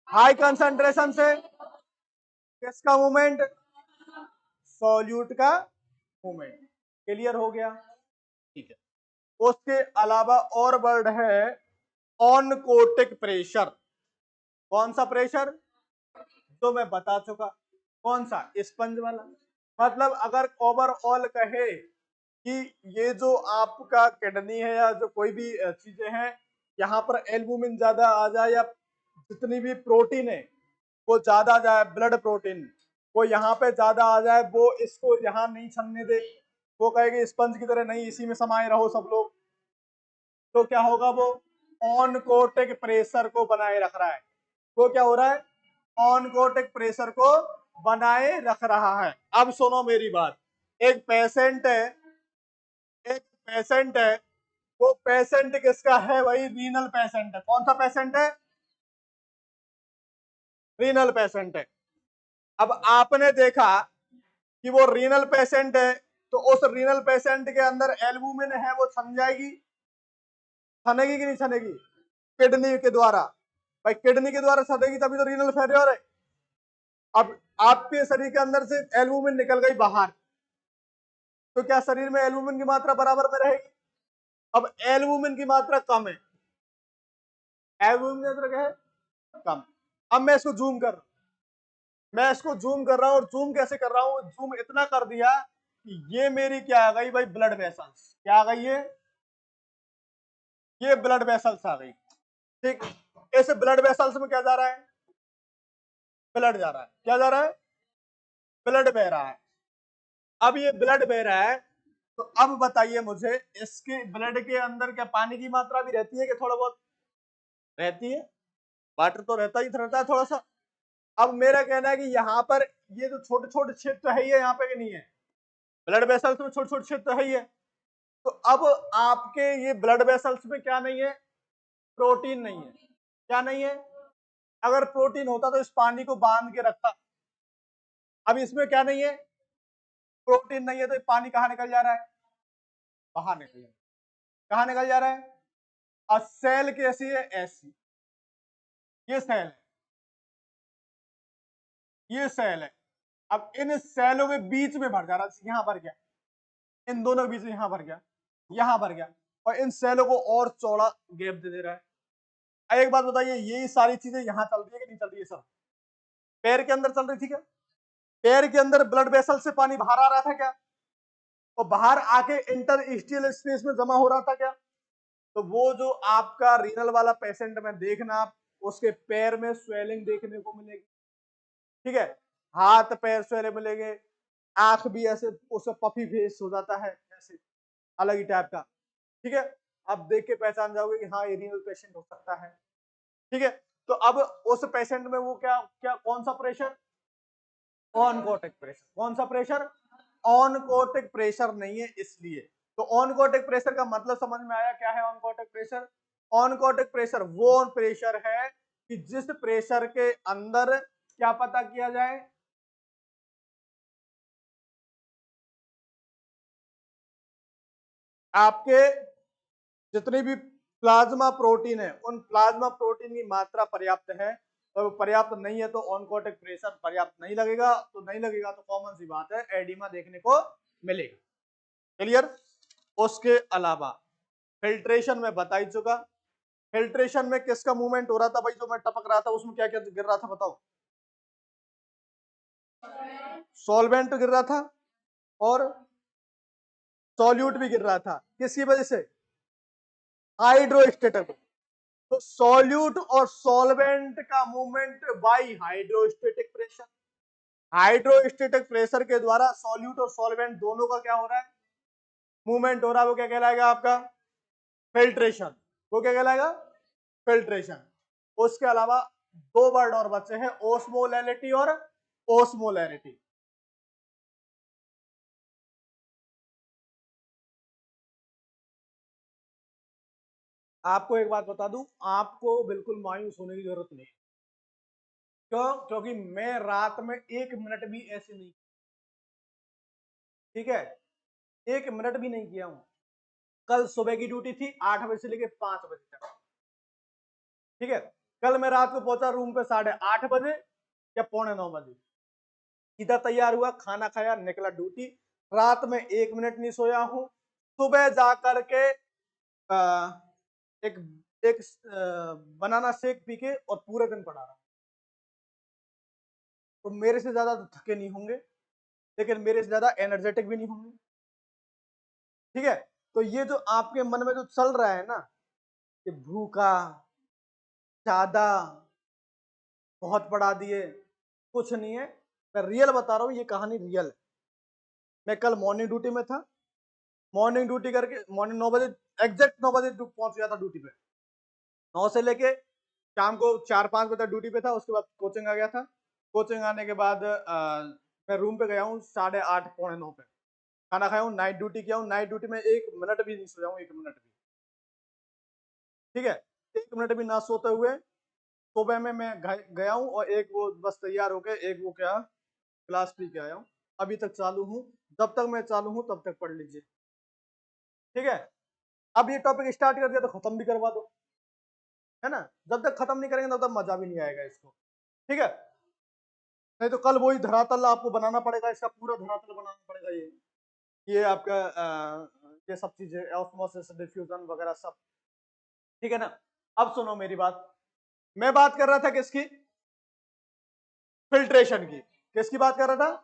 हाई कंसंट्रेशन से किसका मूवमेंट, सॉल्यूट का मूवमेंट। क्लियर हो गया, ठीक है। उसके अलावा और वर्ड है ऑनकोटिक प्रेशर। कौन सा प्रेशर, तो मैं बता चुका, कौन सा, स्पंज वाला। मतलब अगर ओवरऑल कहे कि ये जो आपका किडनी है या जो कोई भी चीजें हैं, यहाँ पर एल्बुमिन ज्यादा आ जाए या जितनी भी प्रोटीन है वो ज्यादा आ जाए, ब्लड प्रोटीन वो यहाँ पे ज्यादा आ जाए, वो इसको यहाँ नहीं छनने दे, वो कहेगी स्पंज की तरह नहीं इसी में समाये रहो सब लोग, तो क्या होगा, वो ऑनकोटिक प्रेशर को बनाए रख रहा है। वो क्या हो रहा है, ऑनकोटिक प्रेशर को बनाए रख रहा है। अब सुनो मेरी बात, एक पेशेंट है, एक पेशेंट है, वो पेशेंट किसका है, वही रीनल पेशेंट है। कौन सा पेशेंट है, रीनल पेशेंट है। अब आपने देखा कि वो रीनल पेशेंट है, तो उस रीनल पेशेंट के अंदर एल्बुमिन है, वो छन जाएगी, छनेगी कि नहीं छनेगी, किडनी के द्वारा। भाई किडनी के द्वारा छनेगी तभी तो रीनल फेलियर है। अब आपके शरीर के अंदर से एल्बुमिन निकल गई बाहर, तो क्या शरीर में एल्बुमिन की मात्रा बराबर में रहेगी? अब एल्बुमिन की मात्रा कम है, एल्बुमिन की मात्रा क्या है? कम। अब मैं इसको जूम कर रहा हूं, मैं इसको जूम कर रहा हूं, और जूम कैसे कर रहा हूं? जूम इतना कर दिया कि ये मेरी क्या आ गई भाई? Blood vessels. क्या आ गई? ये ब्लड वेसल्स आ गई। ठीक, इस ब्लड वेसल्स में क्या जा रहा है? ब्लड जा रहा है। क्या जा रहा है? ब्लड बह रहा है। अब ये ब्लड बह रहा है, तो अब बताइए मुझे, इसके ब्लड के अंदर क्या पानी की मात्रा भी रहती है कि थोड़ा बहुत रहती है? वाटर तो रहता है थोड़ा सा। अब मेरा कहना है कि यहाँ पर ये जो छोटे छोटे क्षेत्र तो है ही है यहाँ पे, कि नहीं है? ब्लड वेसल्स में छोटे छोटे क्षेत्र तो है ही है। तो अब आपके ये ब्लड वेसल्स में क्या नहीं है? प्रोटीन नहीं है। क्या नहीं है? अगर प्रोटीन होता तो इस पानी को बांध के रखता। अब इसमें क्या नहीं है? प्रोटीन नहीं है, तो पानी कहाँ निकल जा रहा है? बाहर निकल जा रहा है। कहाँ निकल जा रहा है? और सेल कैसी है? ऐसी। ये सेल है, ये सेल है। अब इन सेलों के बीच में भर जा रहा है, यहां भर गया, इन दोनों के बीच में यहां भर गया, यहां भर गया, और इन सेलों को और चौड़ा गैप दे रहा है। अब एक बात बताइए, यही सारी चीजें यहां चल रही है कि नहीं चल रही है? सर, पैर के अंदर चल रही थी क्या? पैर के अंदर ब्लड वेसल से पानी बाहर आ रहा था क्या? और बाहर आके इंटरस्टिशियल स्पेस में जमा हो रहा था क्या? तो वो जो आपका रीनल वाला पेशेंट में देखना, आप उसके पैर में स्वेलिंग देखने को मिलेगी। ठीक है, हाथ पैर स्वेले मिलेंगे, आंख भी ऐसे उससे पफी फेस हो जाता है, ऐसे अलग ही टाइप का। ठीक है, आप देख के पहचान जाओगे कि हाँ ये रीनल पेशेंट हो सकता है। ठीक है, तो अब उस पेशेंट में वो क्या क्या कौन सा प्रेशर? Oncotic pressure. कौन सा प्रेशर? ऑनकोटिक प्रेशर नहीं है, इसलिए। तो ऑनकोटिक प्रेशर का मतलब समझ में आया? क्या है ऑनकोटिक प्रेशर? ऑनकोटिक प्रेशर वो प्रेशर है कि जिस प्रेशर के अंदर क्या पता किया जाए? आपके जितनी भी प्लाज्मा प्रोटीन है, उन प्लाज्मा प्रोटीन की मात्रा पर्याप्त है, और पर्याप्त नहीं है तो ऑनकोटिक प्रेशर पर्याप्त नहीं लगेगा। तो नहीं लगेगा तो कॉमन सी बात है, एडिमा देखने को मिलेगा। क्लियर? उसके अलावा फिल्ट्रेशन में बता ही चुका। फिल्ट्रेशन में किसका मूवमेंट हो रहा था भाई? जो मैं टपक रहा था उसमें क्या क्या गिर रहा था बताओ? सॉल्वेंट गिर रहा था, और सॉल्यूट भी गिर रहा था। किसकी वजह से? हाइड्रोस्टेटिक। तो सॉल्यूट और सॉल्वेंट का movement by hydrostatic pressure. Hydrostatic pressure के द्वारा सॉल्यूट और सॉल्वेंट दोनों का क्या हो रहा है? मूवमेंट हो रहा है। वो क्या कहलाएगा आपका? फिल्ट्रेशन। वो क्या कहलाएगा? फिल्ट्रेशन। उसके अलावा दो वर्ड और बचे हैं, ओस्मोलैरिटी और ओस्मोलैरिटी। आपको एक बात बता दूं, आपको बिल्कुल मायूस होने की जरूरत नहीं। क्यों? क्योंकि मैं रात में 1 मिनट भी ऐसे नहीं, ठीक है, 1 मिनट भी नहीं किया हूं। कल सुबह की ड्यूटी थी 8 बजे से लेकर 5 बजे तक। ठीक है, कल मैं रात को पहुंचा रूम पे 8:30 बजे या 8:45 बजे। सीधा तैयार हुआ, खाना खाया, निकला ड्यूटी। रात में 1 मिनट नहीं सोया हूं। सुबह जा करके एक एक बनाना शेक पी के और पूरे दिन पड़ा रहा। तो मेरे से ज्यादा तो थके नहीं होंगे, लेकिन मेरे से ज्यादा एनर्जेटिक भी नहीं होंगे। ठीक है, तो ये जो आपके मन में जो चल रहा है ना कि भूखा, ज्यादा, बहुत पढ़ा दिए, कुछ नहीं है। मैं रियल बता रहा हूँ, ये कहानी रियल है। मैं कल मॉर्निंग ड्यूटी में था, मॉर्निंग ड्यूटी करके मॉर्निंग 9 बजे, एग्जैक्ट 9 बजे पहुंच गया था ड्यूटी पे। 9 से लेके शाम को 4-5 बजे तक ड्यूटी पे था। उसके बाद कोचिंग आ गया था। कोचिंग आने के बाद मैं रूम पे गया हूँ 8:30 9:45 पे। खाना खाया हूँ, नाइट ड्यूटी किया हूँ। नाइट ड्यूटी में 1 मिनट भी नहीं सोया हूँ, 1 मिनट भी। ठीक है, 1 मिनट भी ना सोते हुए सुबह में मैं गया हूँ, और एक वो बस तैयार होके एक वो क्या क्लास पी के आया हूँ। अभी तक चालू हूँ, जब तक मैं चालू हूँ तब तक पढ़ लीजिए। ठीक है, अब ये टॉपिक स्टार्ट कर दिया तो खत्म भी करवा दो, है ना? जब तक खत्म नहीं करेंगे तब तक मजा भी नहीं आएगा इसको। ठीक है, नहीं तो कल वही धरातल आपको बनाना पड़ेगा, इसका पूरा धरातल बनाना पड़ेगा। ये आपका ये सब चीजें, ऑस्मोसिस, डिफ्यूजन वगैरह सब, ठीक है ना। अब सुनो मेरी बात, मैं बात कर रहा था किसकी, फिल्ट्रेशन की। किसकी बात कर रहा था,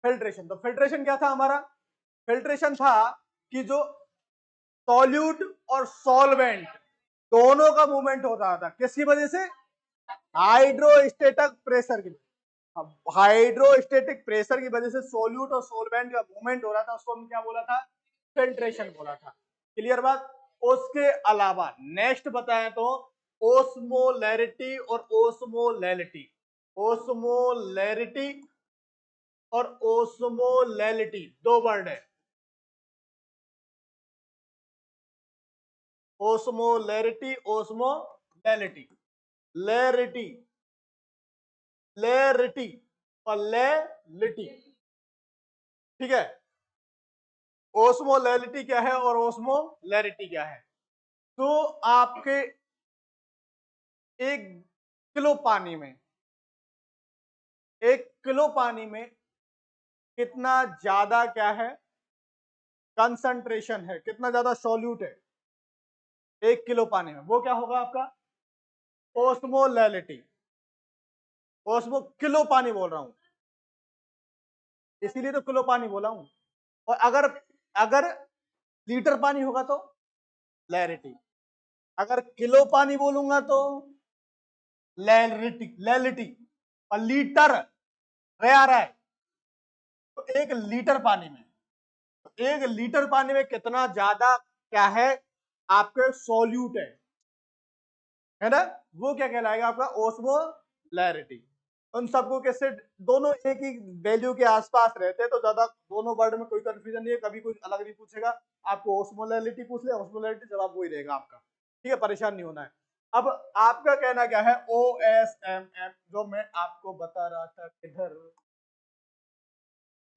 फिल्ट्रेशन। तो फिल्ट्रेशन क्या था हमारा, फिल्ट्रेशन था कि जो सॉल्यूट और सॉल्वेंट दोनों का मूवमेंट हो रहा था, किसकी वजह से, हाइड्रोस्टेटिक प्रेशर की। अब हाइड्रोस्टेटिक प्रेशर की वजह से सोल्यूट और सोलवेंट का मूवमेंट हो रहा था, उसको हम क्या बोला था, फिल्ट्रेशन बोला था। क्लियर बात। उसके अलावा नेक्स्ट बताएं तो ओस्मोलैरिटी और ओस्मोलैलिटी, ओस्मोलैरिटी और ओस्मोलैलिटी दो वर्ड है। ओस्मोलैरिटी, ओस्मोलैलिटी, लैरिटी, लैरिटी और लैलिटी, ठीक है। ओस्मोलैरिटी क्या है और ओस्मोलैरिटी क्या है। तो आपके 1 किलो पानी में, 1 किलो पानी में कितना ज्यादा क्या है, कंसंट्रेशन है, कितना ज्यादा सॉल्यूट है 1 किलो पानी में, वो क्या होगा आपका, ओस्मोलैरिटी। ओस्मो किलो पानी बोल रहा हूं, इसीलिए तो किलो पानी बोला हूं। और अगर अगर लीटर पानी होगा तो लैरिटी, अगर किलो पानी बोलूंगा तो लैरिटी, लैलिटी। और लीटर रह आ रहा है, तो 1 लीटर पानी में, 1 लीटर पानी में कितना ज्यादा क्या है आपके सॉल्यूट है ना, वो क्या कहलाएगा आपका, ओस्मोलैरिटी। उन सबको कैसे, दोनों एक ही वैल्यू के आसपास रहते हैं, तो ज्यादा दोनों वर्ड में कोई कंफ्यूजन नहीं है, कभी कोई अलग नहीं पूछेगा। आपको ओस्मोलैरिटी पूछ ले, ओस्मोलैरिटी जवाब वही रहेगा आपका, ठीक है, परेशान नहीं होना है। अब आपका कहना क्या है, OSMM, जो मैं आपको बता रहा था किधर,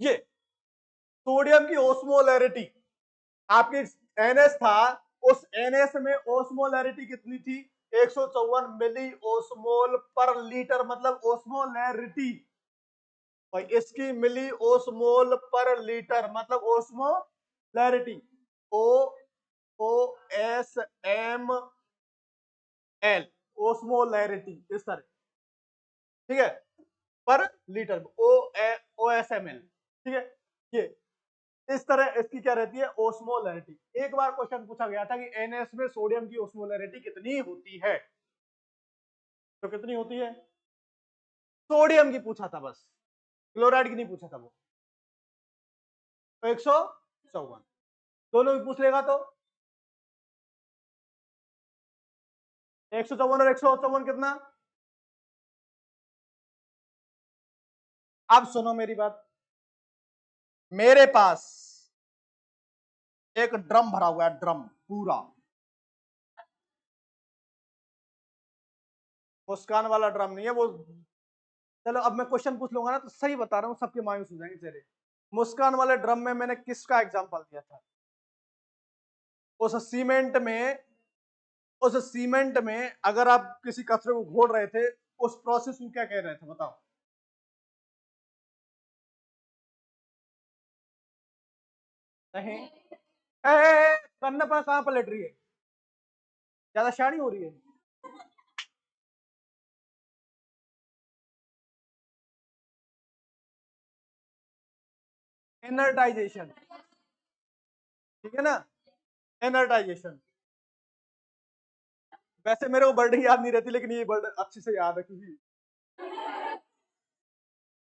ये सोडियम की ओस्मोलैरिटी आपकी NS था, उस NS में ओस्मोलैरिटी कितनी थी, 154 मिली ओस्मोल पर लीटर, मतलब ओस्मोलैरिटी। और इसकी मिली ओस्मोल पर लीटर मतलब ओस्मोलैरिटी, OSML, ओस्मोलैरिटी इस तरह, ठीक है, पर लीटर, OSML, ठीक है। ये इस तरह इसकी क्या रहती है, ओस्मोलैरिटी। एक बार क्वेश्चन पूछा गया था कि NS में सोडियम की ओस्मोलैरिटी कितनी होती है, तो कितनी होती है, सोडियम की पूछा था बस, क्लोराइड की नहीं पूछा था वो। तो 154, दोनों की पूछ लेगा तो 154 और 154 कितना। अब सुनो मेरी बात, मेरे पास एक ड्रम भरा हुआ है, ड्रम पूरा, मुस्कान वाला ड्रम नहीं है वो। चलो अब मैं क्वेश्चन पूछ लूंगा ना तो सही बता रहा हूँ, सबके मायूस हो जाएंगे चेहरे। मुस्कान वाले ड्रम में मैंने किसका एग्जांपल दिया था, उस सीमेंट में, उस सीमेंट में अगर आप किसी कचरे को घोल रहे थे, उस प्रोसेस को क्या कह रहे थे बताओ। नहीं, करना पर कहां पर लेट रही है, ज्यादा शानी हो रही है। एनर्टाइजेशन, ठीक है ना, एनर्टाइजेशन। वैसे मेरे को वर्ड याद नहीं रहती, लेकिन ये वर्ड अच्छे से याद है, क्योंकि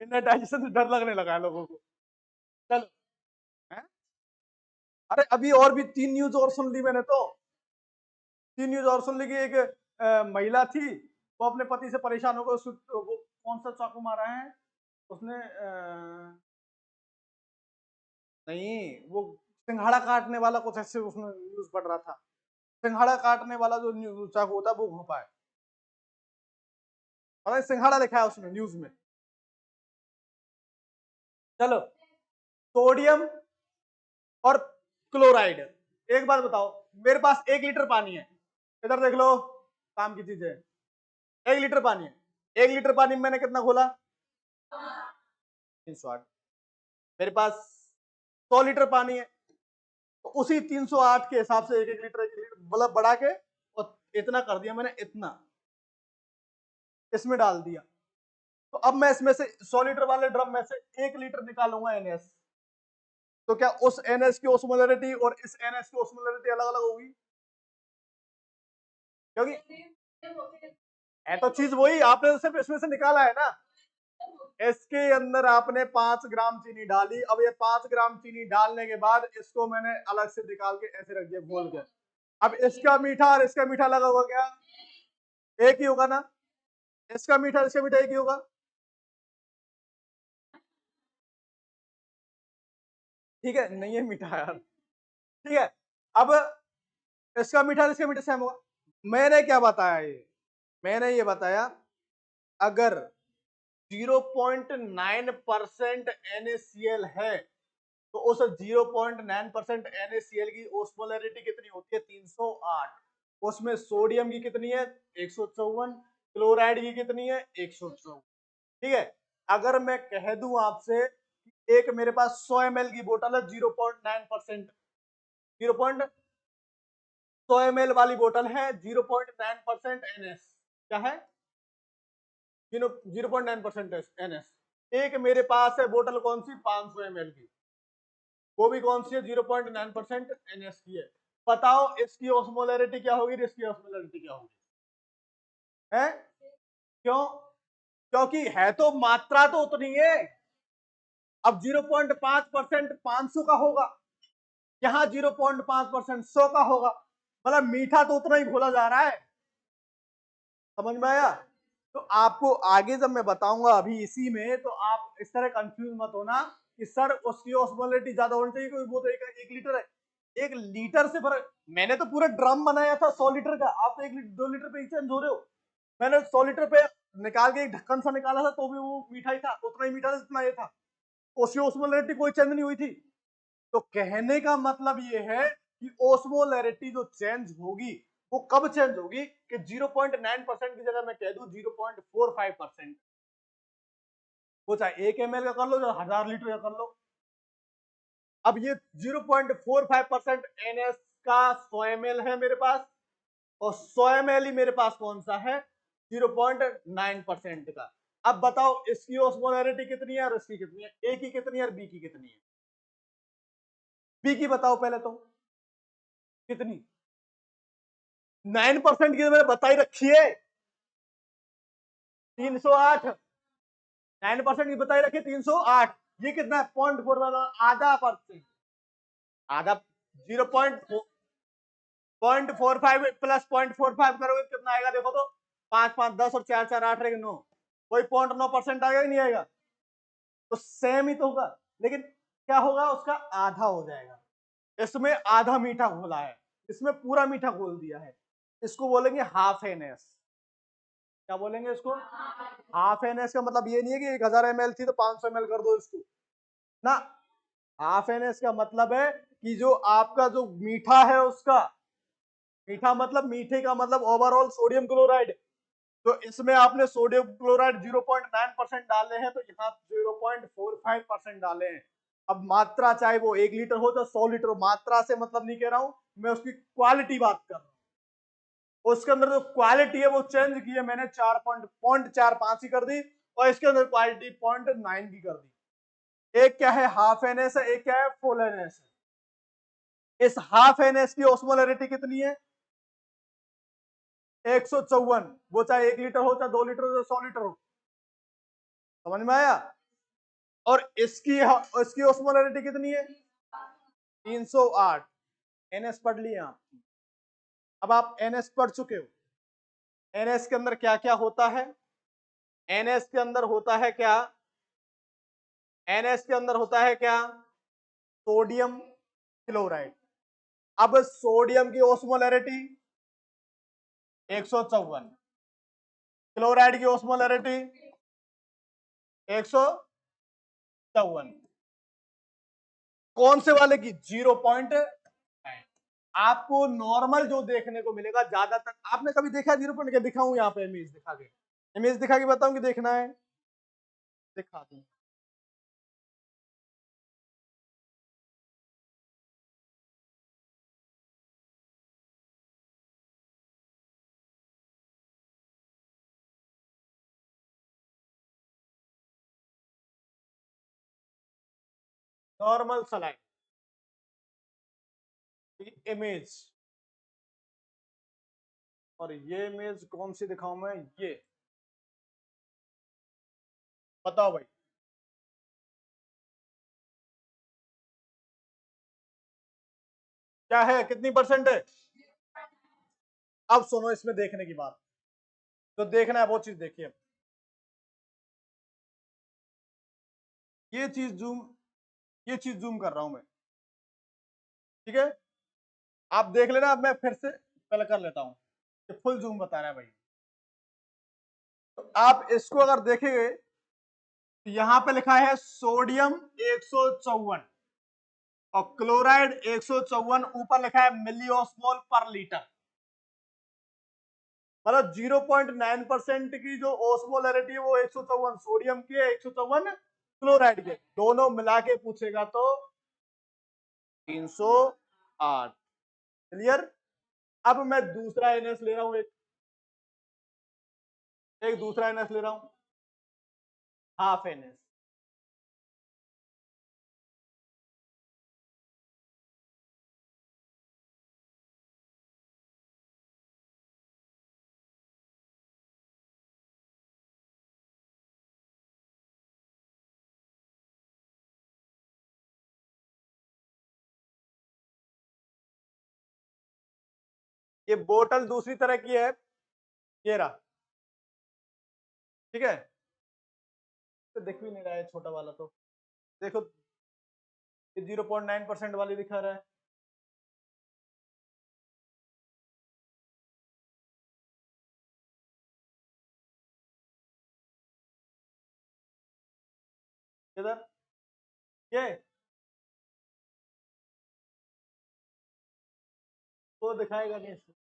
एनर्टाइजेशन से डर लगने लगा है लोगों को। चलो, हैं? अरे अभी और भी 3 न्यूज और सुन ली मैंने तो, 3 न्यूज और सुन ली कि एक महिला थी, वो अपने पति से परेशान होकर वो कौन सा चाकू मारा है उसने, नहीं वो सिंघाड़ा काटने वाला कुछ ऐसे उसने न्यूज पढ़ रहा था, सिंघाड़ा काटने वाला जो चाकू होता है वो घोंपा है, और सिंघाड़ा लिखा है उसमें न्यूज में। चलो, सोडियम और क्लोराइड, एक बात बताओ, मेरे पास 1 लीटर पानी है, इधर देख लो, काम की चीज है, 1 लीटर पानी है, 1 लीटर पानी में मैंने कितना घोला, 308। मेरे पास 100 लीटर पानी है, तो उसी 308 के हिसाब से एक एक लीटर मतलब बढ़ा के और इतना कर दिया मैंने, इतना इसमें डाल दिया। तो अब मैं इसमें से 100 लीटर वाले ड्रम में से 1 लीटर निकालूंगा एनएस। तो क्या उस एनएस की ओस्मोलरिटी और इस एनएस की ओस्मोलरिटी अलग अलग होगी? क्योंकि है तो चीज वही, आपने सिर्फ इसमें से निकाला है ना। इसके अंदर आपने 5 ग्राम चीनी डाली, अब ये 5 ग्राम चीनी डालने के बाद इसको मैंने अलग से निकाल के ऐसे रख दिया घोल के। अब इसका मीठा और इसका मीठा लगा हुआ, क्या एक ही होगा ना? इसका मीठा इसका मीठा एक ही होगा, ठीक है? नहीं है मीठा यार, ठीक है। अब इसका मीठा इसका मीठा सेम होगा। मैंने क्या बताया, ये मैंने ये बताया अगर 0.9% NaCl है तो उस 0.9% NaCl की ओस्मोलरिटी कितनी होती है? 308। उसमें सोडियम की कितनी है? 154। क्लोराइड की कितनी है? 154। ठीक है। अगर मैं कह दूं आपसे एक मेरे पास 100 ml की बोतल है, 0.9%, 100 ml वाली बोतल है, 0.9% NS, क्या है? 0.9% NS। एक मेरे पास है बोतल कौन सी? 500 ml की, वो भी कौन सी है? 0.9% NS की है। बताओ इसकी ऑस्मोलरिटी क्या होगी, इसकी ऑस्मोलरिटी क्या होगी? है क्यों? क्योंकि है तो मात्रा तो उतनी है। अब 0.5% 500 का होगा, यहाँ 0.5% 100 का होगा, मतलब मीठा तो उतना ही घोला जा रहा है। समझ में आया? तो आपको आगे जब मैं बताऊंगा अभी इसी में, तो आप इस तरह कंफ्यूज मत होना कि सर उसकी ऑस्मोलरिटी ज्यादा होनी चाहिए, कोई वो तो एक लीटर है, 1 लीटर से फर्क। मैंने तो पूरा ड्रम बनाया था 100 लीटर का, आप तो 1 2 लीटर पे ही चेंज हो रहे हो। मैंने 100 लीटर पे निकाल के एक ढक्कन सा निकाला था, तो भी वो मीठा ही था, उतना ही मीठा था जितना ये था, उसकी ऑस्मोलरिटी कोई चेंज नहीं हुई थी। तो कहने का मतलब ये है कि ओस्मोलैरिटी जो चेंज होगी वो कब चेंज होगी कि 0.9% की जगह मैं कह दूं 0.45%। वो चाहे 1 ml का कर लो, चाहे 1000 लीटर का कर लो। अब ये 0.45% NS का 100 ml है मेरे पास, और 100 ml ही मेरे पास कौन सा है? 0.9% का। अब बताओ इसकी ओस्मोलैरिटी कितनी है और इसकी कितनी है? ए की कितनी है और बी की कितनी है? बी की बताओ पहले तो कितनी? 9% की तो मैंने बताई रखी है, 308। 9% की बताई रखी 308। ये कितना है? 0.4, आधा परसेंट, आधा। 0.45 प्लस 0.45 करोगे कितना आएगा? देखो तो 5 5 10 और 4 4 8 9, वही 0.9% आएगा कि नहीं आएगा? तो सेम ही तो होगा, लेकिन क्या होगा? उसका आधा हो जाएगा। इसमें आधा मीठा घोला है, इसमें पूरा मीठा घोल दिया है। इसको बोलेंगे हाफ एनएस। क्या बोलेंगे इसको? हाफ एनएस का मतलब ये नहीं है कि 1000 ml थी तो 500 ml कर दो इसको ना। हाफ एनएस का मतलब है कि जो आपका जो मीठा है उसका, मीठा मतलब मीठे का मतलब ओवरऑल सोडियम क्लोराइड, तो इसमें आपने सोडियम क्लोराइड 0.9% डाले हैं, तो यहाँ 0.45% डाले हैं। अब मात्रा चाहे वो 1 लीटर हो तो 100 लीटर, मात्रा से मतलब नहीं कह रहा हूं मैं, उसकी क्वालिटी बात कर रहा हूं। उसके अंदर जो क्वालिटी है वो चेंज की है मैंने, 4.45 ही कर दी, और इसके अंदर क्वालिटी 0.9 की कर दी। एक क्या है? हाफ एनएस है, एक क्या है? फुल एनएस है। इस हाफ एनएस की ऑस्मोलरिटी कितनी है? 154। वो चाहे 1 लीटर हो, चाहे 2 लीटर हो, चाहे 100 लीटर हो। समझ में आया? और इसकी ऑस्मोलरिटी कितनी है? 308। एनएस पढ़ लिया आप। अब आप एनएस पढ़ चुके हो। एनएस के अंदर क्या क्या होता है? एनएस के अंदर होता है क्या? एनएस के अंदर होता है क्या? Sodium chloride. अब सोडियम की ओस्मोलरिटी 154, क्लोराइड की ओस्मोलरिटी 154, कौन से वाले की? 0.9। आपको नॉर्मल जो देखने को मिलेगा, ज्यादातर आपने कभी देखा 0 पॉइंट? क्या दिखाऊं यहाँ पे इमेज दिखा के? इमेज दिखा के बताऊं कि देखना है? दिखा दूं। नॉर्मल सलाइन की इमेज, और ये इमेज कौन सी दिखाऊं मैं, ये बताओ भाई। क्या है, कितनी परसेंट है? अब सुनो इसमें देखने की बात, तो देखना है वो चीज देखिए। ये चीज जूम, ये चीज जूम कर रहा हूं मैं, ठीक है, आप देख लेना। अब मैं फिर से पहले कर लेता हूं, ये फुल जूम बता रहा है भाई। तो आप इसको अगर देखेंगे तो यहां पे लिखा है सोडियम 154 और क्लोराइड 154, ऊपर लिखा है मिलियोस्मोल पर लीटर। मतलब 0.9% की जो ओस्मोलरिटी है वो 154 सोडियम की है, 154 क्लोराइड के, दोनों मिला के पूछेगा तो 308। क्लियर। अब मैं दूसरा एनएस ले रहा हूं, एक दूसरा एनएस ले रहा हूं, हाफ एनएस। ये बोतल दूसरी तरह की है, ये रहा, ठीक है, तो दिख भी नहीं रहा है छोटा वाला, तो देखो ये 0.9% वाली दिखा रहा है। किधर, ये तो दिखाएगा नहीं इसको।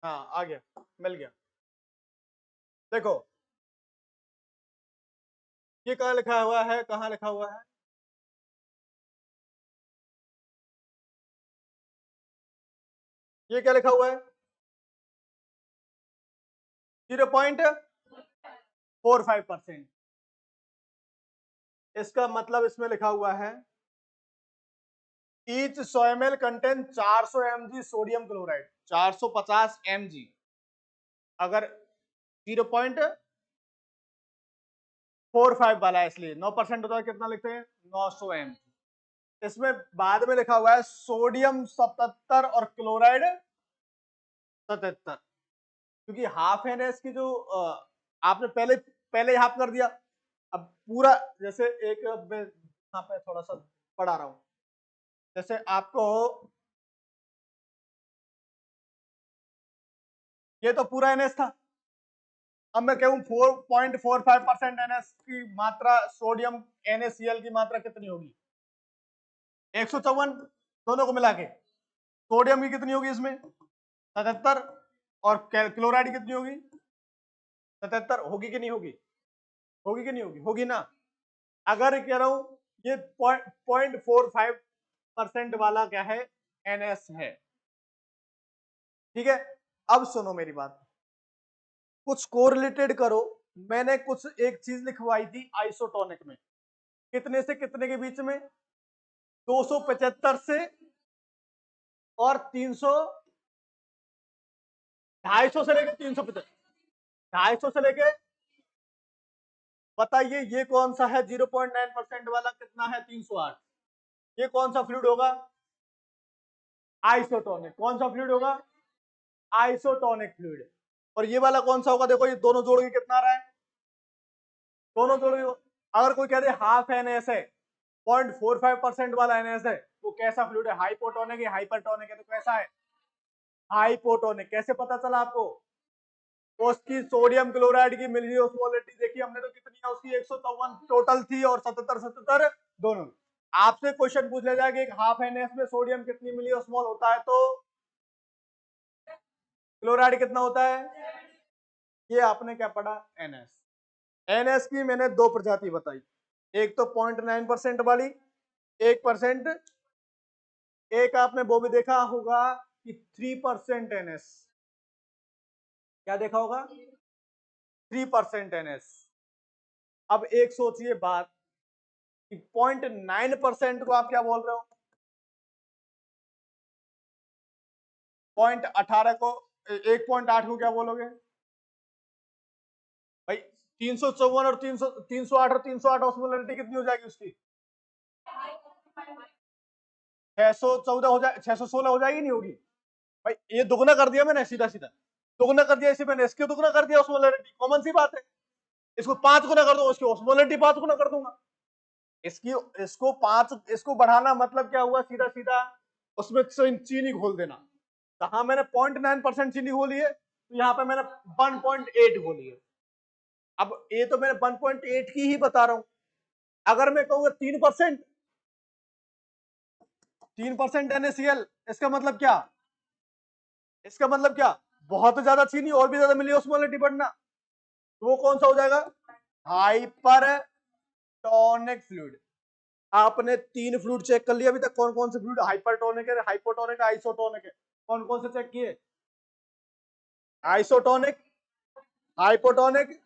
हाँ आ गया, मिल गया। देखो ये कहाँ लिखा हुआ है, कहाँ लिखा हुआ है, ये क्या लिखा हुआ है, 0.45%। इसका मतलब इसमें लिखा हुआ है each 100 ml contain 400 mg sodium chloride, 450 mg। अगर 0.45 वाला है इसलिए 9% होता है, कितना लिखते हैं, 900 mg। इसमें बाद में लिखा हुआ है सोडियम 77 और क्लोराइड 77, क्योंकि हाफ एनएस की जो आपने पहले पहले हाफ कर दिया, अब पूरा, जैसे एक मैं यहाँ पे थोड़ा सा पढ़ा रहा हूं, जैसे आपको ये तो पूरा एनएस था, अब मैं कहूं 4.45% एनएस की मात्रा, सोडियम NaCl की मात्रा कितनी होगी, 154, दोनों को मिला के। सोडियम की कितनी होगी इसमें, 77, और क्लोराइड कितनी होगी, 77, होगी कि नहीं होगी, होगी कि नहीं होगी, होगी ना। अगर कह रहा हूं ये 0.45% वाला क्या है, एनएस है, ठीक है। अब सुनो मेरी बात, कुछ कोरिलेटेड करो। मैंने कुछ एक चीज लिखवाई थी आइसोटोनिक में, कितने से कितने के बीच में, 275 से और 300, 250 से लेकर 350, 250 से लेकर, बताइए ये कौन सा है 0.9% वाला, कितना है, 308। ये कौन सा फ्लूइड होगा, आइसोटोनिक। कौन सा फ्लूइड होगा, आइसोटोनिक फ्लूइड। और ये वाला कौन सा होगा, देखो ये दोनों जोड़ के कितना आ रहा है, दोनों जोड़े। अगर कोई कह दे हाफ एनएस है, 0.45% वाला एनएस है, तो कैसा फ्लूइड है, हाइपोटोनिक है हाइपरटोनिक है, तो कैसा है, हाइपोटोनिक। कैसे पता चला आपको, उसकी सोडियम क्लोराइड की मिली ओस्मोलिटी देखी हमने, तो कितनी है उसकी, 154 टोटल थी और 77 दोनों। आपसे क्वेश्चन पूछ लिया जाए कि एक हाफ एनएस में सोडियम कितनी मिली ओस्मोल होता है, तो क्लोराइड कितना होता है, ये आपने क्या पढ़ा, एनएस। एनएस की मैंने दो प्रजाति बताई, एक तो 0.9% वाली, 1%, एक आपने वो भी देखा होगा कि 3% एनएस, क्या देखा होगा, 3% एनएस। अब एक सोचिए बात कि 0.9% को आप क्या बोल रहे हो, 0.18 को, 1.8 को क्या बोलोगे भाई, 354 और 308 और 308 ऑस्मोलरिटी कितनी हो जाएगी उसकी, 614 हो जाए, 616 हो जाएगी, नहीं होगी भाई, ये दुगना कर दिया मैंने, सीधा सीधा दुगना कर दिया, इसे मैंने इसके दुगना कर दिया ऑस्मोलरिटी, कॉमन सी बात है। इसको 5 गुना कर दो, उसकी ऑस्मोलरिटी 5 गुना कर दूंगा। इसकी, इसको 5, इसको बढ़ाना मतलब क्या हुआ, सीधा सीधा उसमें चीनी घोल देना। कहा मैंने 0.9% चीनी घोली है, तो यहाँ पे मैंने 1.8 घोली है। अब ये तो मैंने 1.8 की ही बता रहा हूं, अगर मैं कहूंगा 3%, 3% NaCl, इसका मतलब क्या, इसका मतलब क्या, बहुत ज्यादा चीनी और भी ज्यादा मिली ऑस्मोलिटी बढ़ना, तो वो कौन सा हो जाएगा, हाइपरटोनिक फ्लूइड। आपने 3 फ्लूइड चेक कर लिया अभी तक, कौन कौन से फ्लूइड हाइपरटोनिक है, हाइपोटोनिक है, आइसोटोनिक है, कौन कौन से चेक किए, आइसोटोनिक, हाइपोटोनिक,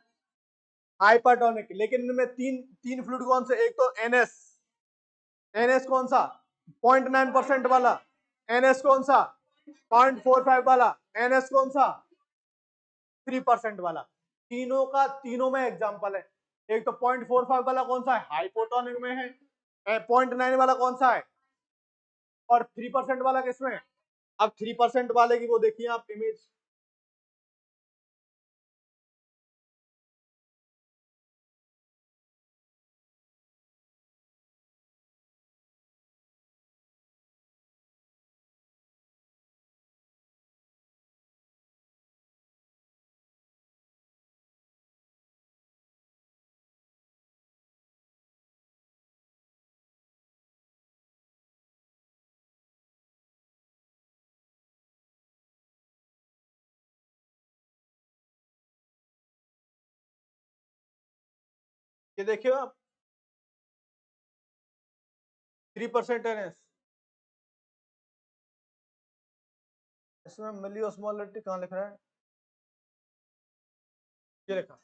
हाइपरटोनिक। लेकिन इनमें तीन तीन फ्लूइड कौन से, एक तो एनएस, एनएस कौन सा, 0.9% वाला, एनएस कौन सा, 0.45 वाला, एनएस कौन सा, 3% वाला। तीनों का तीनों में एग्जांपल है। एक तो 0.45 वाला कौन सा है, हाइपोटोनिक में है, 0.9 वाला कौन सा है, और 3% वाला किसमें है। अब 3% वाले की वो देखिए आप इमेज, ये देखिए आप, 3% एनएस, इसमें मिली ऑस्मोलिटी कहाँ लिख रहा है, ये लिखा,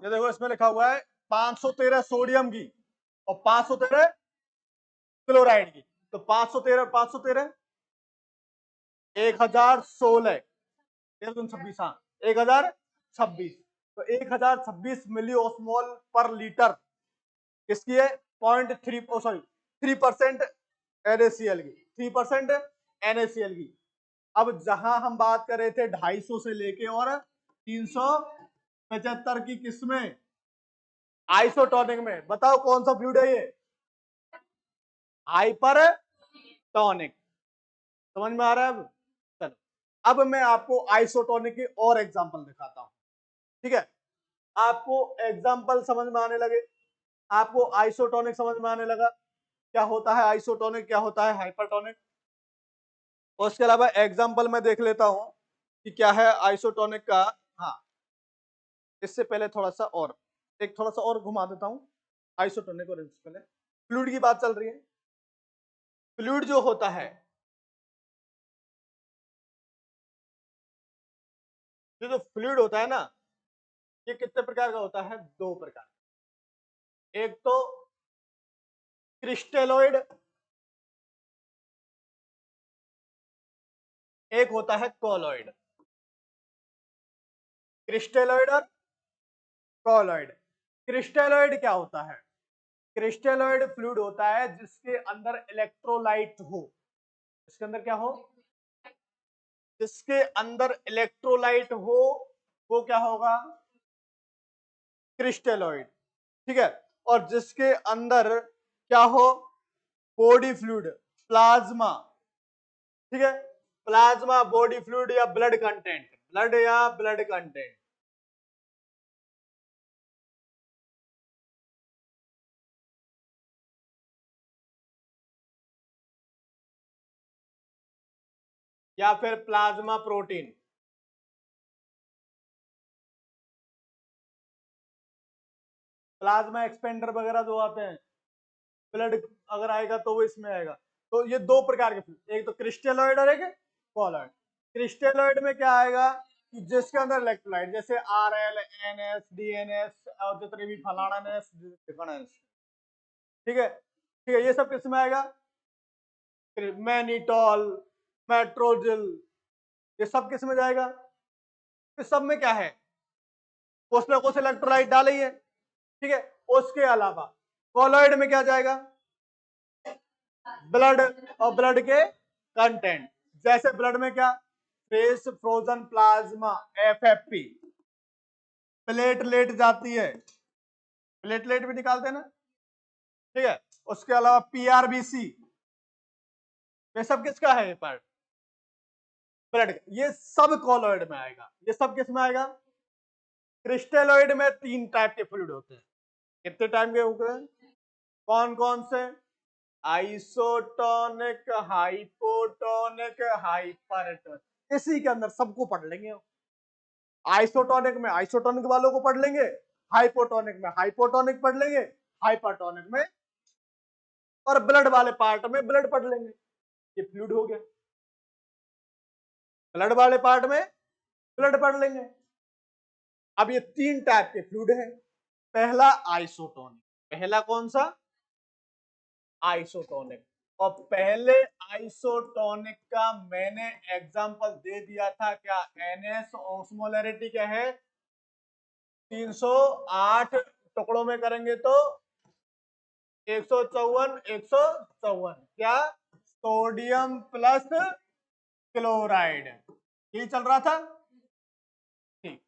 ये देखो इसमें लिखा हुआ है 513 सोडियम की और 513 क्लोराइड की, तो 513 513 1016, 126, हाँ 1026, तो 1026 मिली ऑस्मोल पर लीटर किसकी है, 0.3, सॉरी 3% NaCl की, 3% NaCl की। अब जहां हम बात कर रहे थे 250 से लेके और 375 की, किसमें, आइसोटोनिक में, बताओ कौन सा फ्लूइड है ये, हाइपरटोनिक। समझ में आ रहा है अब, चलो अब मैं आपको आइसोटोनिक के और एग्जांपल दिखाता हूं, ठीक है, आपको एग्जांपल समझ में आने लगे, आपको आइसोटोनिक समझ में आने लगा, क्या होता है आइसोटोनिक, क्या होता है हाइपरटोनिक। उसके अलावा एग्जांपल मैं देख लेता हूं कि क्या है आइसोटोनिक का। हाँ, इससे पहले थोड़ा सा और, एक थोड़ा सा और घुमा देता हूं आइसोटोनिक, और इससे पहले फ्लूइड की बात चल रही है। फ्लूइड जो होता है, ये जो फ्लूइड होता है ना, ये कितने प्रकार का होता है, दो प्रकार, एक तो क्रिस्टेलॉइड, एक होता है कोलॉइड। क्रिस्टेलॉइड और कोलॉइड। क्रिस्टेलॉइड क्या होता है, क्रिस्टेलॉइड फ्लूइड होता है जिसके अंदर इलेक्ट्रोलाइट हो, इसके अंदर क्या हो, जिसके अंदर इलेक्ट्रोलाइट हो, वो क्या होगा, क्रिस्टेलॉइड। ठीक है, और जिसके अंदर क्या हो, बॉडी फ्लूइड, प्लाज्मा। ठीक है, प्लाज्मा, बॉडी फ्लूइड या ब्लड कंटेंट, ब्लड या ब्लड कंटेंट। या फिर प्लाज्मा प्रोटीन। प्लाज्मा एक्सपेंडर वगैरह जो आते हैं, ब्लड अगर आएगा तो वो इसमें आएगा। तो ये दो प्रकार के फ्लूइड, एक तो क्रिस्टेलॉइड और एक कॉलॉइड। क्रिस्टेलॉइड में क्या आएगा कि जिसके अंदर इलेक्ट्रोलाइट, जैसे RL, NS, DNS और जितने भी फलाना NS, ठीक है, ठीक है, ये सब किस में आएगा, मैनिटॉल, मेट्रोजिल, ये सब किस में जाएगा। इस सब में क्या है, कुछ ना कुछ इलेक्ट्रोलाइट डाले ही है। ठीक है, उसके अलावा कॉलॉइड में क्या जाएगा, ब्लड और ब्लड के कंटेंट। जैसे ब्लड में क्या, face frozen plasma, FFP, platelet जाती है, प्लेटलेट भी निकालते हैं ना। ठीक है, उसके अलावा PRBC, ये सब किसका है पार्ट, ब्लड। ये सब कॉलॉइड में आएगा। ये सब किस में आएगा, क्रिस्टेलॉइड में 3 टाइप के फ्लूइड होते हैं। कितने टाइप के होते हैं, कौन कौन से, आइसोटोनिक, हाइपोटोनिक, हाइपरटोनिक। इसी के अंदर सबको पढ़ लेंगे। आइसोटोनिक में आइसोटोनिक वालों को पढ़ लेंगे, हाइपोटोनिक में हाइपोटोनिक पढ़ लेंगे, हाइपरटोनिक में, और ब्लड वाले पार्ट में ब्लड पढ़ लेंगे। ये फ्लूइड हो गया, ब्लड वाले पार्ट में ब्लड पढ़ लेंगे। अब ये 3 टाइप के फ्लूइड है। पहला आइसोटोनिक, पहला कौन सा, आइसोटोनिक। और पहले आइसोटोनिक का मैंने एग्जांपल दे दिया था, क्या, NS ऑस्मोलैरिटी क्या है, 308 टुकड़ों में करेंगे तो 154, 154, क्या, सोडियम प्लस क्लोराइड, ये चल रहा था। ठीक,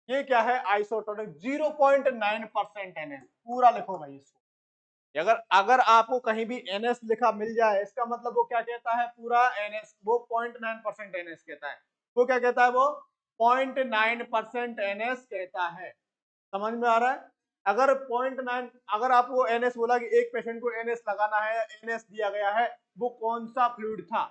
ये क्या है, आइसोटोनिक, 0.9% NS, पूरा लिखो भाई इसको। अगर अगर आपको कहीं भी NS लिखा मिल जाए, इसका मतलब वो क्या कहता है, पूरा NS, वो 0.9% NS कहता है। वो क्या कहता है, वो 0.9% NS कहता है। समझ में आ रहा है। अगर 0.9, अगर आपको NS बोला कि एक पेशेंट को NS लगाना है, NS दिया गया है, वो कौन सा फ्लूइड था,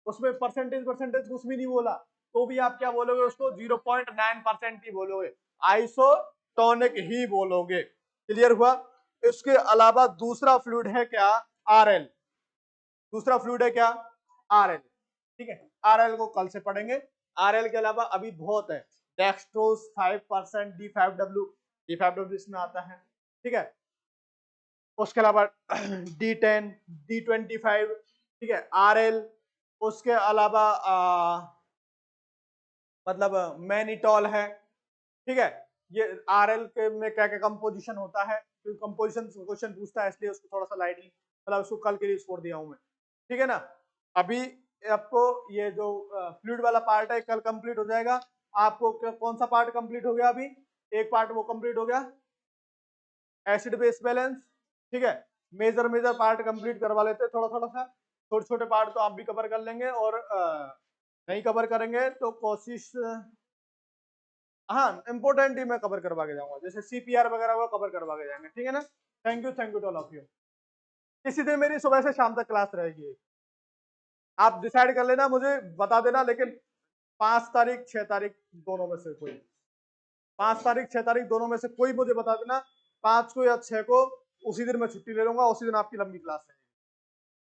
उसमें परसेंटेज परसेंटेज कुछ भी नहीं बोला, तो भी आप क्या बोलोगे, उसको 0.9% ही बोलोगे, आइसोटोनिक ही बोलोगे। क्लियर हुआ। इसके अलावा दूसरा फ्लूइड है क्या, RL। दूसरा फ्लूइड है क्या, RL। ठीक है, RL को कल से पढ़ेंगे। RL के अलावा अभी बहुत है, डेक्सट्रोज 5%, D5W इसमें आता है। ठीक है, उसके अलावा D10, D25, ठीक है, RL। उसके अलावा मतलब मैनिटॉल है। ठीक है, ये RL के में क्या क्या कंपोजिशन होता है, क्योंकि कंपोजिशन क्वेश्चन पूछता है, इसलिए उसको थोड़ा सा लाइटली, मतलब उसको कल के लिए छोड़ दिया हूं मैं। ठीक है ना। अभी आपको ये जो फ्लूइड वाला पार्ट है कल कंप्लीट हो जाएगा। आपको कौन सा पार्ट कंप्लीट हो गया, अभी एक पार्ट वो कंप्लीट हो गया, एसिड बेस बैलेंस। ठीक है, मेजर मेजर पार्ट कंप्लीट करवा लेते हैं, थोड़ा थोड़ा सा, छोटे छोटे पार्ट तो आप भी कवर कर लेंगे, और नहीं कवर करेंगे तो कोशिश, हाँ इंपोर्टेंट ही मैं कवर करवा के जाऊंगा, जैसे CPR वगैरह वो कवर करवा के जाएंगे। ठीक है ना। Thank you to all of you. इसी दिन मेरी सुबह से शाम तक क्लास रहेगी। आप डिसाइड कर लेना, मुझे बता देना, लेकिन 5 तारीख 6 तारीख दोनों में से कोई, 5 तारीख 6 तारीख दोनों में से कोई मुझे बता देना। 5 को या 6 को, उसी दिन मैं छुट्टी ले लूंगा, उसी दिन आपकी लंबी क्लास है।